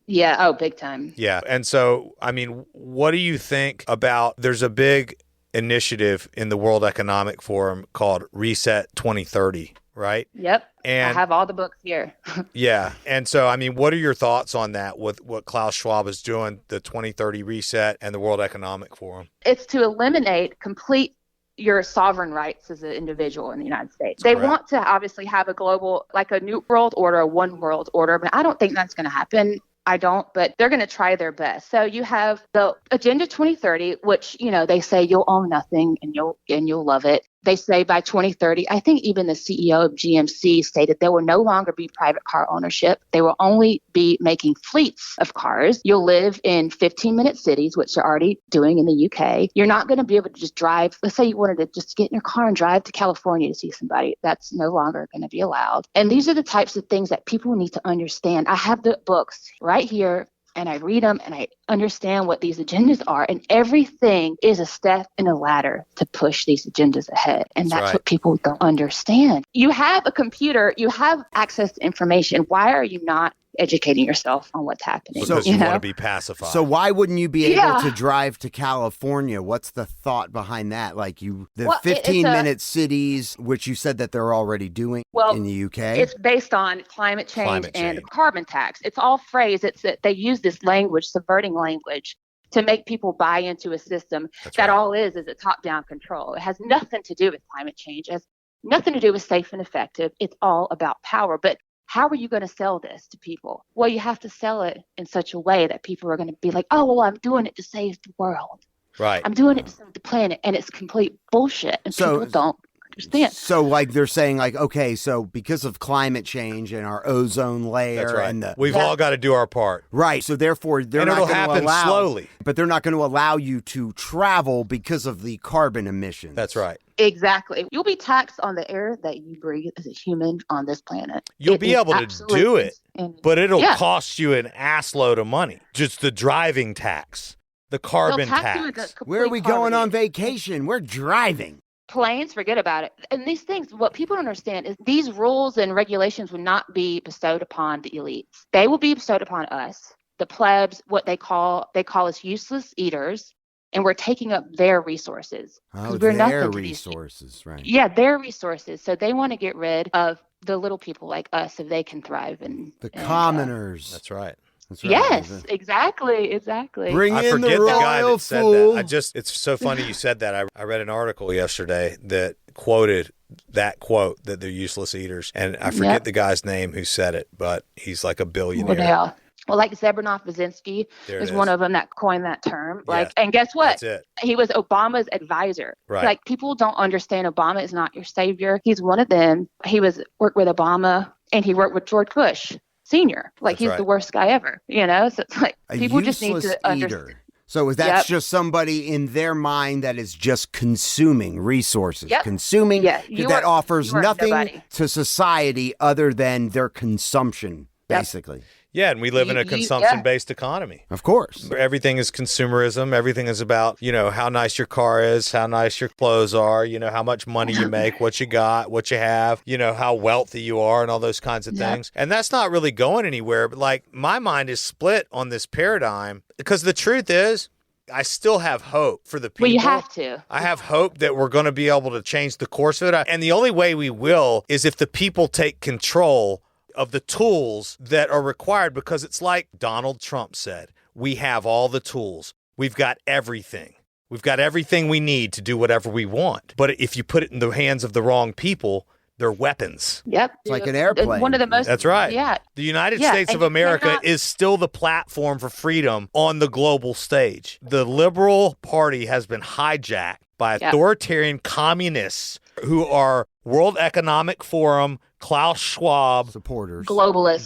Yeah, oh, big time. Yeah, and so, I mean, what do you think about, there's a big initiative in the World Economic Forum called Reset 2030. Right? Yep. And I have all the books here. Yeah. And so, I mean, what are your thoughts on that with what Klaus Schwab is doing, the 2030 reset and the World Economic Forum? It's to eliminate complete your sovereign rights as an individual in the United States. They want to obviously have a global, like a new world order, a one world order, but I don't think that's going to happen. I don't, but they're going to try their best. So you have the Agenda 2030, which, you know, they say you'll own nothing and you'll love it. They say by 2030, I think even the CEO of GMC stated there will no longer be private car ownership. They will only be making fleets of cars. You'll live in 15-minute cities, which they're already doing in the UK. You're not going to be able to just drive. Let's say you wanted to just get in your car and drive to California to see somebody. That's no longer going to be allowed. And these are the types of things that people need to understand. I have the books right here, and I read them and I understand what these agendas are. And everything is a step in a ladder to push these agendas ahead. And that's what people don't understand. You have a computer, you have access to information. Why are you not educating yourself on what's happening? Because you want to be pacified. So why wouldn't you be able to drive to California? What's the thought behind that? Like the 15-minute cities, which you said that they're already doing in the UK? It's based on climate change and carbon tax. It's all phrased. It's that they use this language, subverting language, to make people buy into a system that all is a top-down control. It has nothing to do with climate change. It has nothing to do with safe and effective. It's all about power. But how are you going to sell this to people? Well, you have to sell it in such a way that people are going to be like, oh, well, I'm doing it to save the world. Right. I'm doing it to save the planet. And it's complete bullshit. And people don't understand. So like they're saying like, okay, so because of climate change and our ozone layer, That's right. and We've all got to do our part. right. So therefore they're And not it'll going to happen allow, slowly. but they're not going to allow you to travel because of the carbon emissions. That's right. Exactly. You'll be taxed on the air that you breathe as a human on this planet. You'll be able to do it, but it'll Yeah. cost you an ass load of money. Just the driving tax, the carbon They'll tax you with tax. a Where are we complete going on carbon. vacation? We're driving. Planes, forget about it. And these things, what people don't understand is these rules and regulations would not be bestowed upon the elites. They will be bestowed upon us, the plebs, what they call us useless eaters, and we're taking up their resources. Oh, We're their nothing to these people. resources, right? Yeah, their resources. So they want to get rid of the little people like us if they can thrive and The and, commoners. That's right. That's right. Yes, exactly. Bring I in forget the the guy royal that said fool. that. It's so funny you said that. I read an article yesterday that quoted that quote that they're useless eaters. And I forget Yep. the guy's name who said it, but he's like a billionaire. Well, they are. Well, like Zebranov Brzezinski There it is is. one of them that coined that term. Yeah. Like, and guess what? That's it. He was Obama's advisor. Right. Like, people don't understand Obama is not your savior. He's one of them. He worked with Obama and he worked with George Bush Senior. Like, That's he's right. the worst guy ever. So it's like A people just need useless to understand. eater. So that's Yep. just somebody in their mind that is just consuming resources, Yep. consuming Yeah, that offers you are nothing nobody. to society other than their consumption, Yep. basically. Yeah, and we live in a consumption-based economy. Of course. Everything is consumerism. Everything is about, how nice your car is, how nice your clothes are, how much money you make, what you got, what you have, how wealthy you are and all those kinds of things. And that's not really going anywhere. But like my mind is split on this paradigm because the truth is I still have hope for the people. Well, you have to. I have hope that we're going to be able to change the course of it. And the only way we will is if the people take control of the tools that are required, because it's like Donald Trump said, we have all the tools. We've got everything. We've got everything we need to do whatever we want. But if you put it in the hands of the wrong people, they're weapons. Yep. It's like an airplane. One of the most. That's right. Yeah. The United Yeah, States and of you America cannot- is still the platform for freedom on the global stage. The Liberal Party has been hijacked by authoritarian communists who are World Economic Forum, Klaus Schwab Supporters.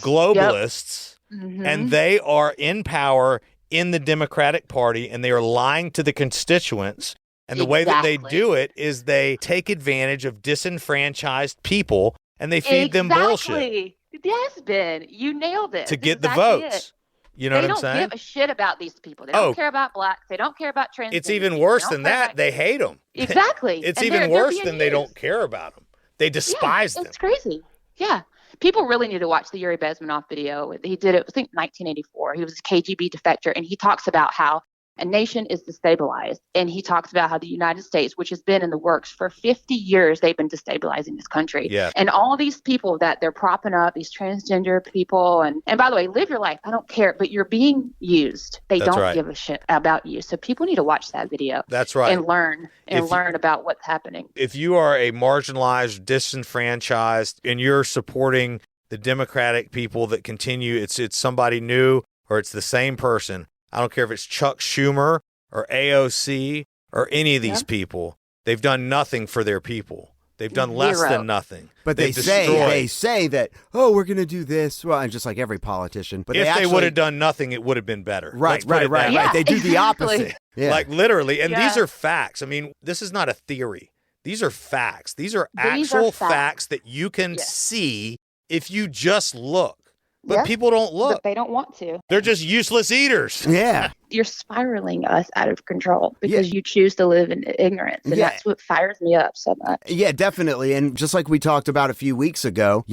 globalists, Mhm. and they are in power in the Democratic Party, and they are lying to the constituents. And the way that they Exactly. do it is they take advantage of disenfranchised people and they feed them bullshit Exactly. Yes, Ben, you nailed it. to That's get the exactly votes. it. You know They what I'm don't saying? give a shit about these people. They Oh. don't care about blacks. They don't care about trans. It's even worse than that. They hate them. Exactly. It's And even they're worse being than they don't used. care about them. They despise them. It's crazy. Yeah. People really need to watch the Yuri Bezmenov video. He did it, I think, 1984. He was a KGB defector, and he talks about how a nation is destabilized. And he talks about how the United States, which has been in the works for 50 years, they've been destabilizing this country. Yeah. And all these people that they're propping up, these transgender people, and by the way, live your life. I don't care, but you're being used. They That's don't right. give a shit about you. So people need to watch that video. That's right. And learn about what's happening. If you are a marginalized, disenfranchised, and you're supporting the Democratic people that continue, it's somebody new or it's the same person. I don't care if it's Chuck Schumer or AOC or any of these people. They've done nothing for their people. They've done less Zero. than nothing. But They've they destroyed. say that, we're going to do this. Well, and just like every politician. But If they they actually would have done nothing, it would have been better. Right, Let's put right, it right, that right. way. They do the exactly. opposite. Yeah. Like literally. And these Yeah. are facts. I mean, this is not a theory. These are facts. These are These are actual facts. facts that you can Yes. see if you just look. But Yeah. people don't look. But they don't want to. They're just useless eaters. yeah. You're spiraling us out of control because you choose to live in ignorance. And Yeah. that's what fires me up so much. Yeah, definitely. And just like we talked about a few weeks ago,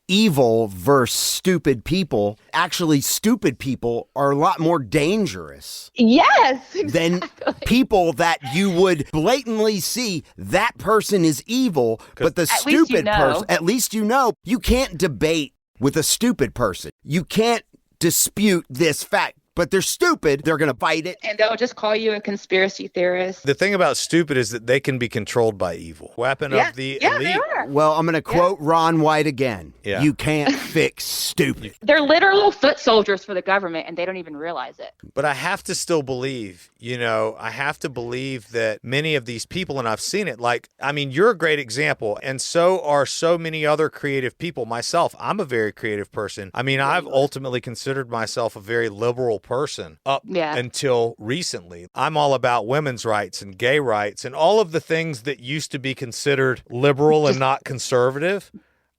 evil versus stupid people, actually stupid people are a lot more dangerous Yes. than Exactly. people that you would blatantly see that person is evil, but the At least you stupid know. person, at least you can't debate with a stupid person. You can't dispute this fact. but they're stupid. They're going to fight it. And they'll just call you a conspiracy theorist. The thing about stupid is that they can be controlled by evil. Weapon of the elite. They are. Well, I'm going to quote Ron White again. Yeah. You can't fix stupid. They're literal foot soldiers for the government, and they don't even realize it. But I have to still believe, I have to believe that many of these people, and I've seen it, you're a great example, and so are so many other creative people. Myself, I'm a very creative person. I've ultimately considered myself a very liberal person up until recently. I'm all about women's rights and gay rights and all of the things that used to be considered liberal and not conservative.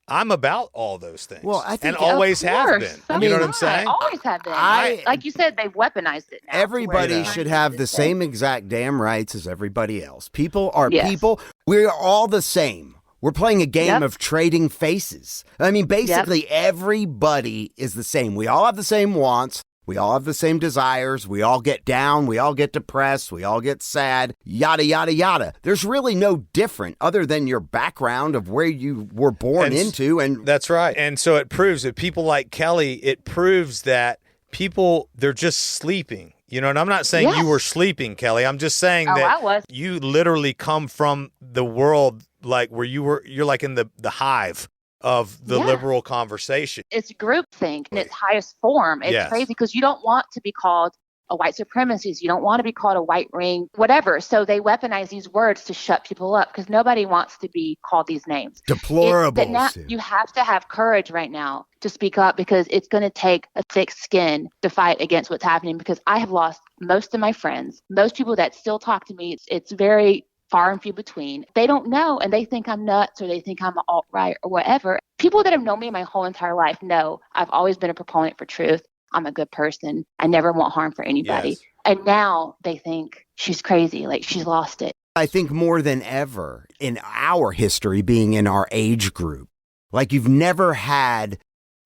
I'm about all those things. Well, I think always have been. You know what I'm saying? Always have been. Like you said, they've weaponized it now. Everybody should have the same exact damn rights as everybody else. People are people. We are all the same. We're playing a game of trading faces. Basically, everybody is the same. We all have the same wants. We all have the same desires. We all get down. We all get depressed. We all get sad. Yada, yada, yada. There's really no different other than your background of where you were born into. And that's right. And so it proves that people like Kellie, it proves that people, they're just sleeping. And I'm not saying you were sleeping, Kellie. I'm just saying that you literally come from the world where you're like in the hive of the liberal conversation. It's groupthink in its highest form. It's crazy because you don't want to be called a white supremacist. You don't want to be called a white ring, whatever. So they weaponize these words to shut people up because nobody wants to be called these names. Deplorable. You have to have courage right now to speak up because it's going to take a thick skin to fight against what's happening because I have lost most of my friends. Most people that still talk to me, it's very far and few between. They don't know and they think I'm nuts or they think I'm alt-right or whatever. People that have known me my whole entire life know I've always been a proponent for truth. I'm a good person. I never want harm for anybody. Yes. And now they think she's crazy, like she's lost it. I think more than ever in our history being in our age group, like you've never had,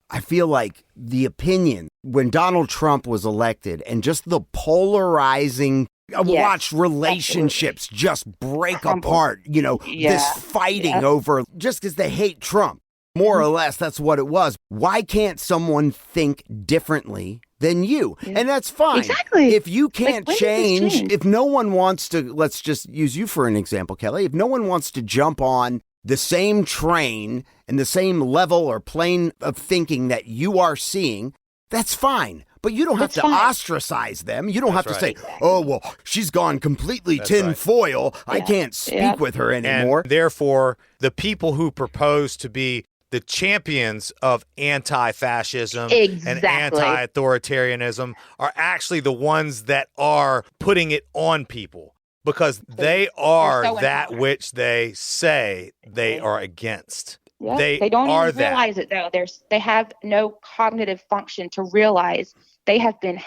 I feel like the opinion when Donald Trump was elected and just the polarizing watch relationships just break apart, this fighting over just because they hate Trump. More or less, that's what it was. Why can't someone think differently than you? Yeah. And that's fine. Exactly. If you can't change, if no one wants to, let's just use you for an example, Kellie. If no one wants to jump on the same train and the same level or plane of thinking that you are seeing, that's fine. But you don't have to ostracize them. You don't have to say, oh, well, she's gone completely tinfoil. I can't speak with her anymore. And therefore, the people who propose to be the champions of anti-fascism and anti-authoritarianism are actually the ones that are putting it on people because they are that which they say they are against. Yeah. They don't even realize it, though. They have no cognitive function to realize they have been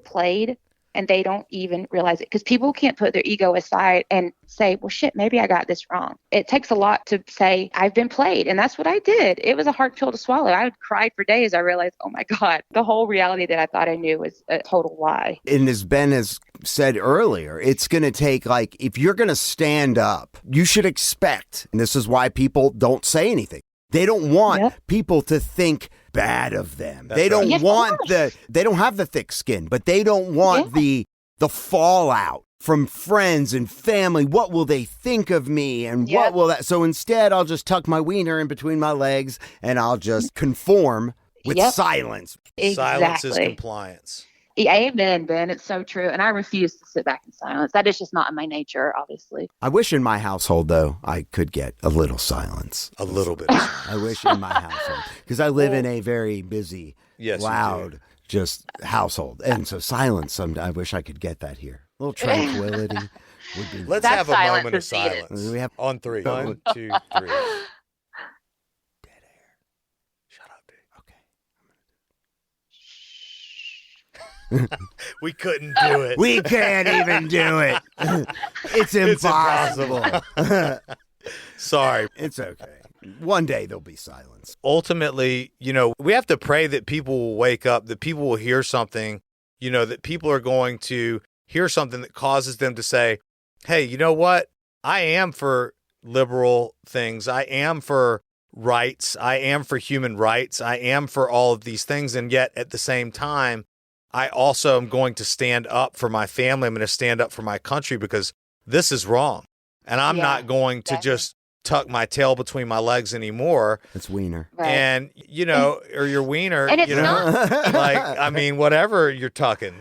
played, and they don't even realize it because people can't put their ego aside and say, well, shit, maybe I got this wrong. It takes a lot to say, I've been played. And that's what I did. It was a hard pill to swallow. I cried for days. I realized, oh my God, the whole reality that I thought I knew was a total lie. And as Ben has said earlier, it's going to take, if you're going to stand up, you should expect, and this is why people don't say anything. They don't want people to think bad of them. They don't want they don't have the thick skin, but they don't want the fallout from friends and family. What will they think of me? And what will that? So instead, I'll just tuck my wiener in between my legs and I'll just conform with silence. Exactly. Silence is compliance. Amen, Ben. It's so true. And I refuse to sit back in silence. That is just not in my nature, obviously. I wish in my household, though, I could get a little silence. A little bit. I wish in my household. Because I live in a very busy, loud, just household. And so silence, I wish I could get that here. A little tranquility would be. Let's have a moment of silence. We have on 3. 1, 2, 3. We couldn't do it. We can't even do it. It's impossible. Sorry. It's okay. One day there'll be silence. Ultimately, we have to pray that people will wake up, that people will hear something, that people are going to hear something that causes them to say, hey, you know what? I am for liberal things. I am for rights. I am for human rights. I am for all of these things. And yet at the same time, I also am going to stand up for my family. I'm going to stand up for my country because this is wrong. And I'm not going to just tuck my tail between my legs anymore. It's wiener. Right. And, or your wiener, and it's not whatever you're tucking,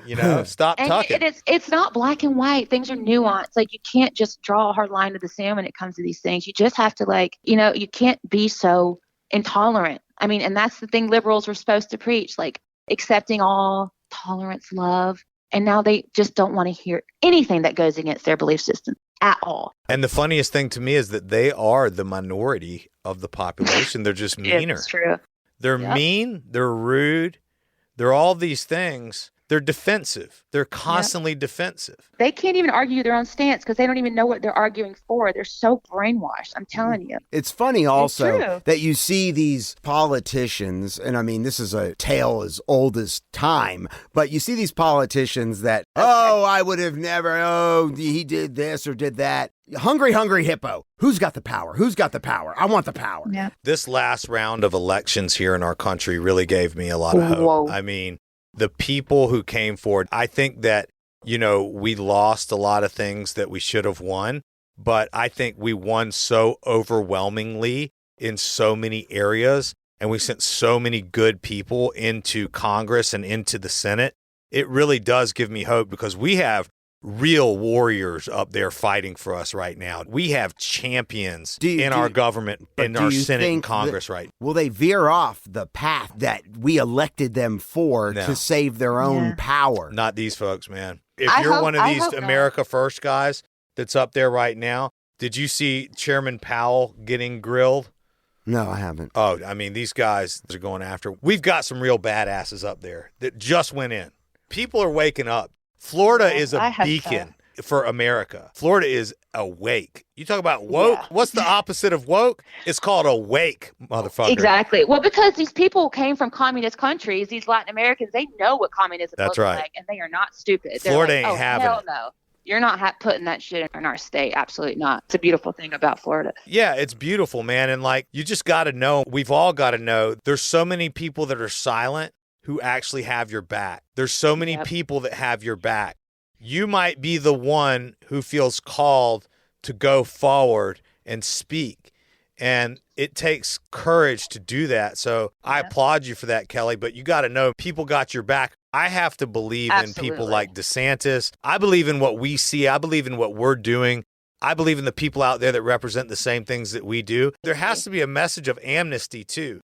stop tucking. It's not black and white. Things are nuanced. Like, you can't just draw a hard line to the sand when it comes to these things. You just have to, you can't be so intolerant. I mean, and that's the thing liberals were supposed to preach, like accepting all, tolerance, love. And now they just don't want to hear anything that goes against their belief system at all. And the funniest thing to me is that they are the minority of the population. They're just meaner. It's true. They're mean. They're rude. They're all these things. They're defensive. They're constantly defensive. They can't even argue their own stance because they don't even know what they're arguing for. They're so brainwashed. I'm telling you. It's funny also that you see these politicians, and I mean, this is a tale as old as time, but you see these politicians that, I would have never, he did this or did that. Hungry hippo. Who's got the power? Who's got the power? I want the power. Yeah. This last round of elections here in our country really gave me a lot of hope. Whoa. I mean, the people who came forward, I think that, we lost a lot of things that we should have won, but I think we won so overwhelmingly in so many areas, and we sent so many good people into Congress and into the Senate. It really does give me hope because we have real warriors up there fighting for us right now. We have champions in our government, in our Senate and Congress will they veer off the path that we elected them for to save their own power? Not these folks, man. If you're one of these America First guys that's up there right now, did you see Chairman Powell getting grilled? No, I haven't. Oh, I mean, these guys are going after. We've got some real badasses up there that just went in. People are waking up. Florida is a beacon for America. Florida is awake. You talk about woke. Yeah. What's the opposite of woke? It's called awake, motherfucker. Exactly. Well, because these people came from communist countries, these Latin Americans, they know what communism looks like, and they are not stupid. Florida They're like, ain't having it. No. You're not putting that shit in our state. Absolutely not. It's a beautiful thing about Florida. Yeah, it's beautiful, man. And you just got to know, we've all got to know, there's so many people that are silent who actually have your back. There's so many people that have your back. You might be the one who feels called to go forward and speak. And it takes courage to do that. So I applaud you for that, Kelly. But you got to know people got your back. I have to believe in people like DeSantis. I believe in what we see. I believe in what we're doing. I believe in the people out there that represent the same things that we do. There has to be a message of amnesty, too.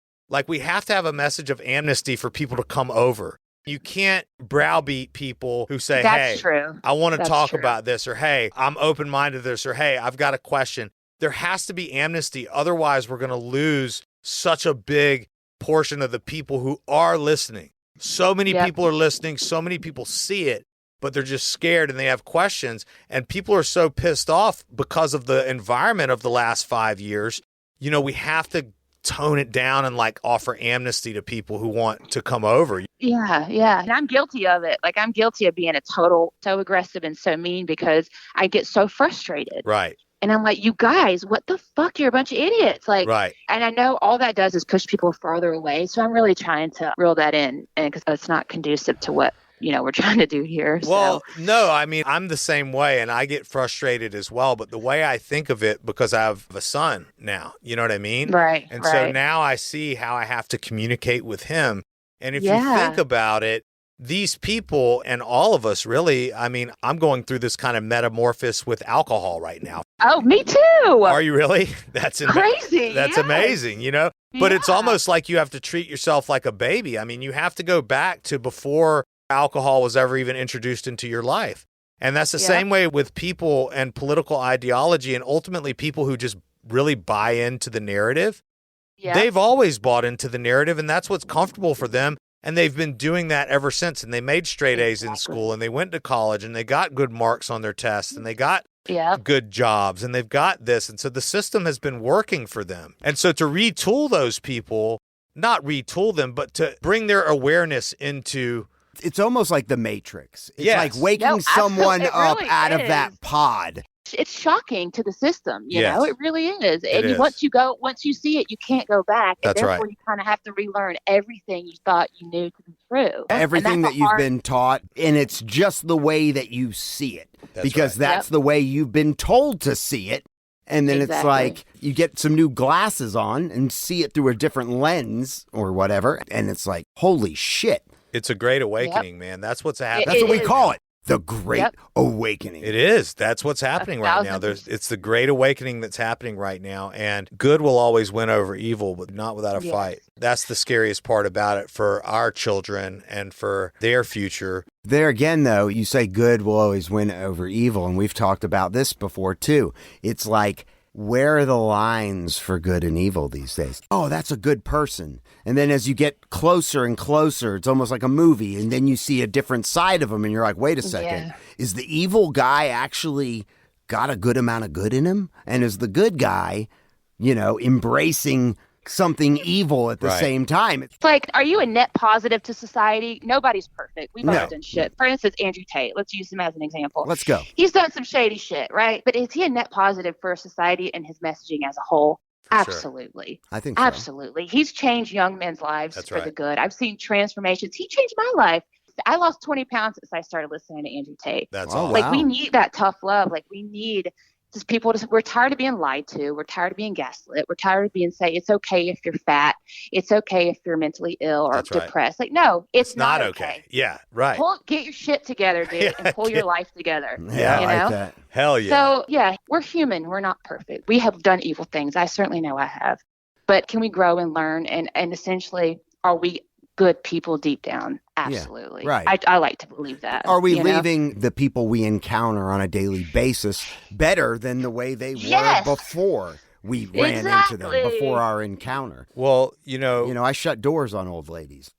We have to have a message of amnesty for people to come over. You can't browbeat people who say, That's true. I want to talk about this, or hey, I'm open-minded to this, or hey, I've got a question. There has to be amnesty. Otherwise, we're going to lose such a big portion of the people who are listening. So many people are listening. So many people see it, but they're just scared and they have questions. And people are so pissed off because of the environment of the last 5 years. We have to tone it down and offer amnesty to people who want to come over. Yeah. And I'm guilty of it. I'm guilty of being so aggressive and so mean because I get so frustrated. Right. And I'm like, you guys, what the fuck? You're a bunch of idiots. Right. And I know all that does is push people farther away. So I'm really trying to reel that in, and because it's not conducive to what we're trying to do here. Well, no, I mean, I'm the same way, and I get frustrated as well. But the way I think of it, because I have a son now, you know what I mean? Right. And so now I see how I have to communicate with him. And if you think about it, these people and all of us really, I mean, I'm going through this kind of metamorphosis with alcohol right now. Oh, me too. Are you really? That's crazy. That's amazing, But it's almost like you have to treat yourself like a baby. I mean, you have to go back to before alcohol was ever even introduced into your life. And that's the same way with people and political ideology, and ultimately people who just really buy into the narrative. Yeah. They've always bought into the narrative, and that's what's comfortable for them. And they've been doing that ever since. And they made straight A's in school, and they went to college, and they got good marks on their tests, and they got good jobs, and they've got this. And so the system has been working for them. And so to retool those people, not retool them, but to bring their awareness into... It's almost like the Matrix. It's like waking someone up out of that pod It's shocking to the system, you Yes. know, it really is. And is. once you see it, you can't go back. And That's therefore right. you kind of have to relearn everything you thought you knew to be true. Everything And that that's you've been taught, and it's just the way that you see it. That's because right. that's the way you've been told to see it. And then it's Exactly. like you get some new glasses on and see it through a different lens or whatever. And it's like, holy shit. It's a great awakening, man. That's what's happening. That's what we is. call it. The Great Awakening. It is. That's what's happening right now. 1,000%. It's the great awakening that's happening right now. And good will always win over evil, but not without a Yes. fight. That's the scariest part about it for our children and for their future. There again, though, you say good will always win over evil. And we've talked about this before, too. It's like, where are the lines for good and evil these days? Oh, that's a good person. And then as you get closer and closer, it's almost like a movie. And then you see a different side of him and you're like, wait a second. Yeah. Is the evil guy actually got a good amount of good in him? And is the good guy, embracing something evil at the Right. same time? It's like, are you a net positive to society? Nobody's perfect. We've No. all done shit. For instance, Andrew Tate. Let's use him as an example. Let's go. He's done some shady shit, right? But is he a net positive for society and his messaging as a whole? sure. Absolutely. I think so. Absolutely. He's changed young men's lives That's for right. the good. I've seen transformations. He changed my life. I lost 20 pounds since I started listening to Andrew Tate. That's Oh, all. wow. Like, we need that tough love. Like, we need just people we're tired of being lied to. We're tired of being gaslit. We're tired of being say it's okay if you're fat. It's okay if you're mentally ill or That's right. depressed. Like, no, it's Not okay. Yeah, right. Get your shit together, dude, Yeah, and pull your life together. Yeah, I you like know? that. Hell yeah. So, yeah, we're human. We're not perfect. We have done evil things. I certainly know I have. But can we grow and learn? And essentially, are we good people deep down? Absolutely. right. I like to believe that. Are we you know? leaving the people we encounter on a daily basis better than the way they Yes. were before we ran into them, Exactly. before our encounter? well, I shut doors on old ladies.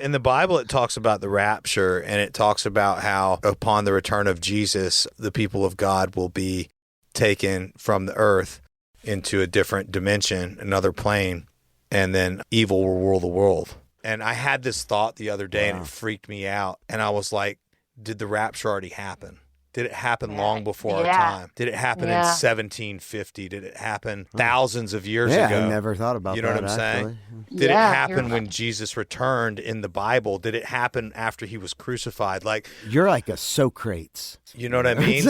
in the Bible, it talks about the rapture, and it talks about how upon the return of Jesus, the people of God will be taken from the earth into a different dimension, another plane, and then evil will rule the world. And I had this thought the other day, and it freaked me out. And I was like, did the rapture already happen? Did it happen long before our time? Did it happen in 1750? Did it happen thousands of years yeah, ago? I never thought about that. You know what I'm saying? actually. Did it Yeah, happen you're when right. Jesus returned in the Bible? Did it happen after he was crucified? Like, You're like a Socrates. you know what I mean?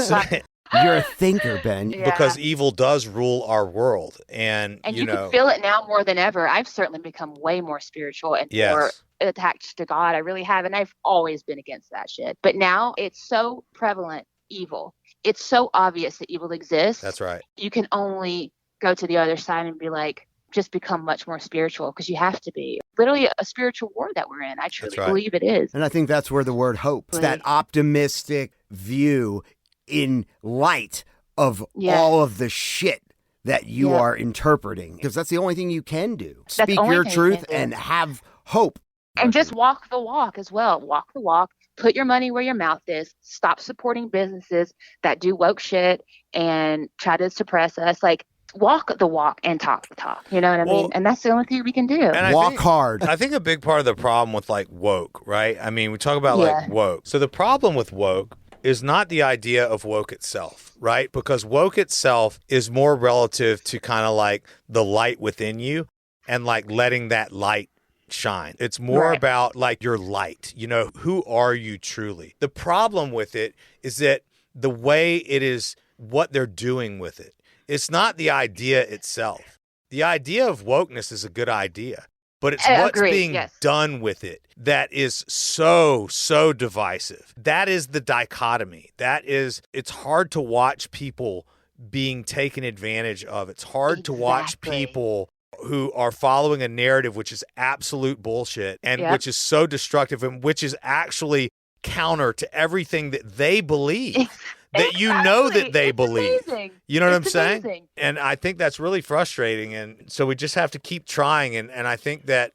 You're a thinker, Ben. Yeah. Because evil does rule our world. And you know, can feel it now more than ever. I've certainly become way more spiritual and Yes. more attached to God. I really have. And I've always been against that shit. But now it's so prevalent, evil. It's so obvious that evil exists. that's right. You can only go to the other side and be like, just become much more spiritual because you have to be. Literally a spiritual war that we're in. I truly right. believe it is. And I think that's where the word hope, it's that optimistic view in light of Yes. all of the shit that you Yep. are interpreting. Because that's the only thing you can do. the Speak only your thing you truth can and do. have hope. And just walk the walk as well. Walk the walk. Put your money where your mouth is. Stop supporting businesses that do woke shit and try to suppress us. Like, walk the walk and talk the talk. You know what I Well, mean? And that's the only thing we can do. And I Walk think- hard. I think a big part of the problem with like woke, right? I mean, we talk about like Yeah. woke. So the problem with woke is not the idea of woke itself, right? Because woke itself is more relative to kind of like the light within you and like letting that light shine. It's more Right. about like your light, who are you truly? The problem with it is that the way it is, what they're doing with it, it's not the idea itself. The idea of wokeness is a good idea, but it's I what's agree, being yes. done with it that is so divisive. That is the dichotomy. It's hard to watch people being taken advantage of. It's hard to watch Exactly. people who are following a narrative which is absolute bullshit and Yep. which is so destructive and which is actually counter to everything that they believe. That you know that Exactly. they It's believe. amazing. You know what I'm It's saying? amazing. And I think that's really frustrating. And so we just have to keep trying. And I think that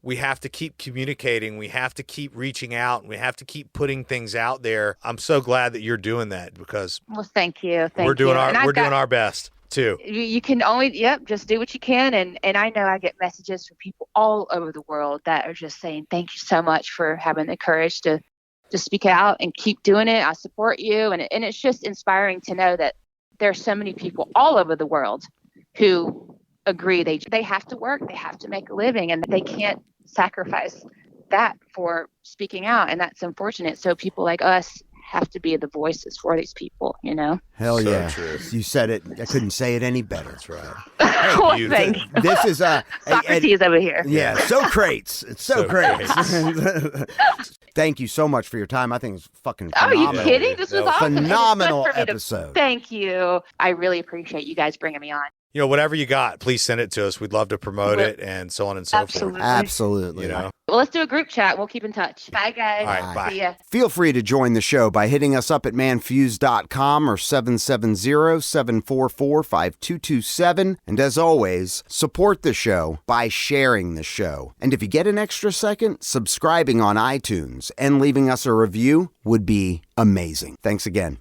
we have to keep communicating. We have to keep reaching out. And we have to keep putting things out there. I'm so glad that you're doing that because Well, thank you. we're doing And I've doing got- our best too. You can only, just do what you can. And I know I get messages from people all over the world that are just saying, thank you so much for having the courage to just speak out and keep doing it. I support you. And it's just inspiring to know that there's so many people all over the world who agree they have to work, they have to make a living, and they can't sacrifice that for speaking out. And that's unfortunate. So people like us have to be the voices for these people, you know? Hell So yeah. true. You said it. I couldn't say it any better. That's right. Well, thank you. This is Socrates over here. Yeah, Socrates. It's Socrates. Thank you so much for your time. I think it's fucking Oh, phenomenal. are you kidding? This was awesome. And it's good Phenomenal for me to- episode. Thank you. I really appreciate you guys bringing me on. Whatever you got, please send it to us. We'd love to promote it and so on and so Absolutely. forth. Absolutely. You know? Well, let's do a group chat. We'll keep in touch. Bye, guys. All right, bye. See ya. Feel free to join the show by hitting us up at manfused.com or 770-744-5227. And as always, support the show by sharing the show. And if you get an extra second, subscribing on iTunes and leaving us a review would be amazing. Thanks again.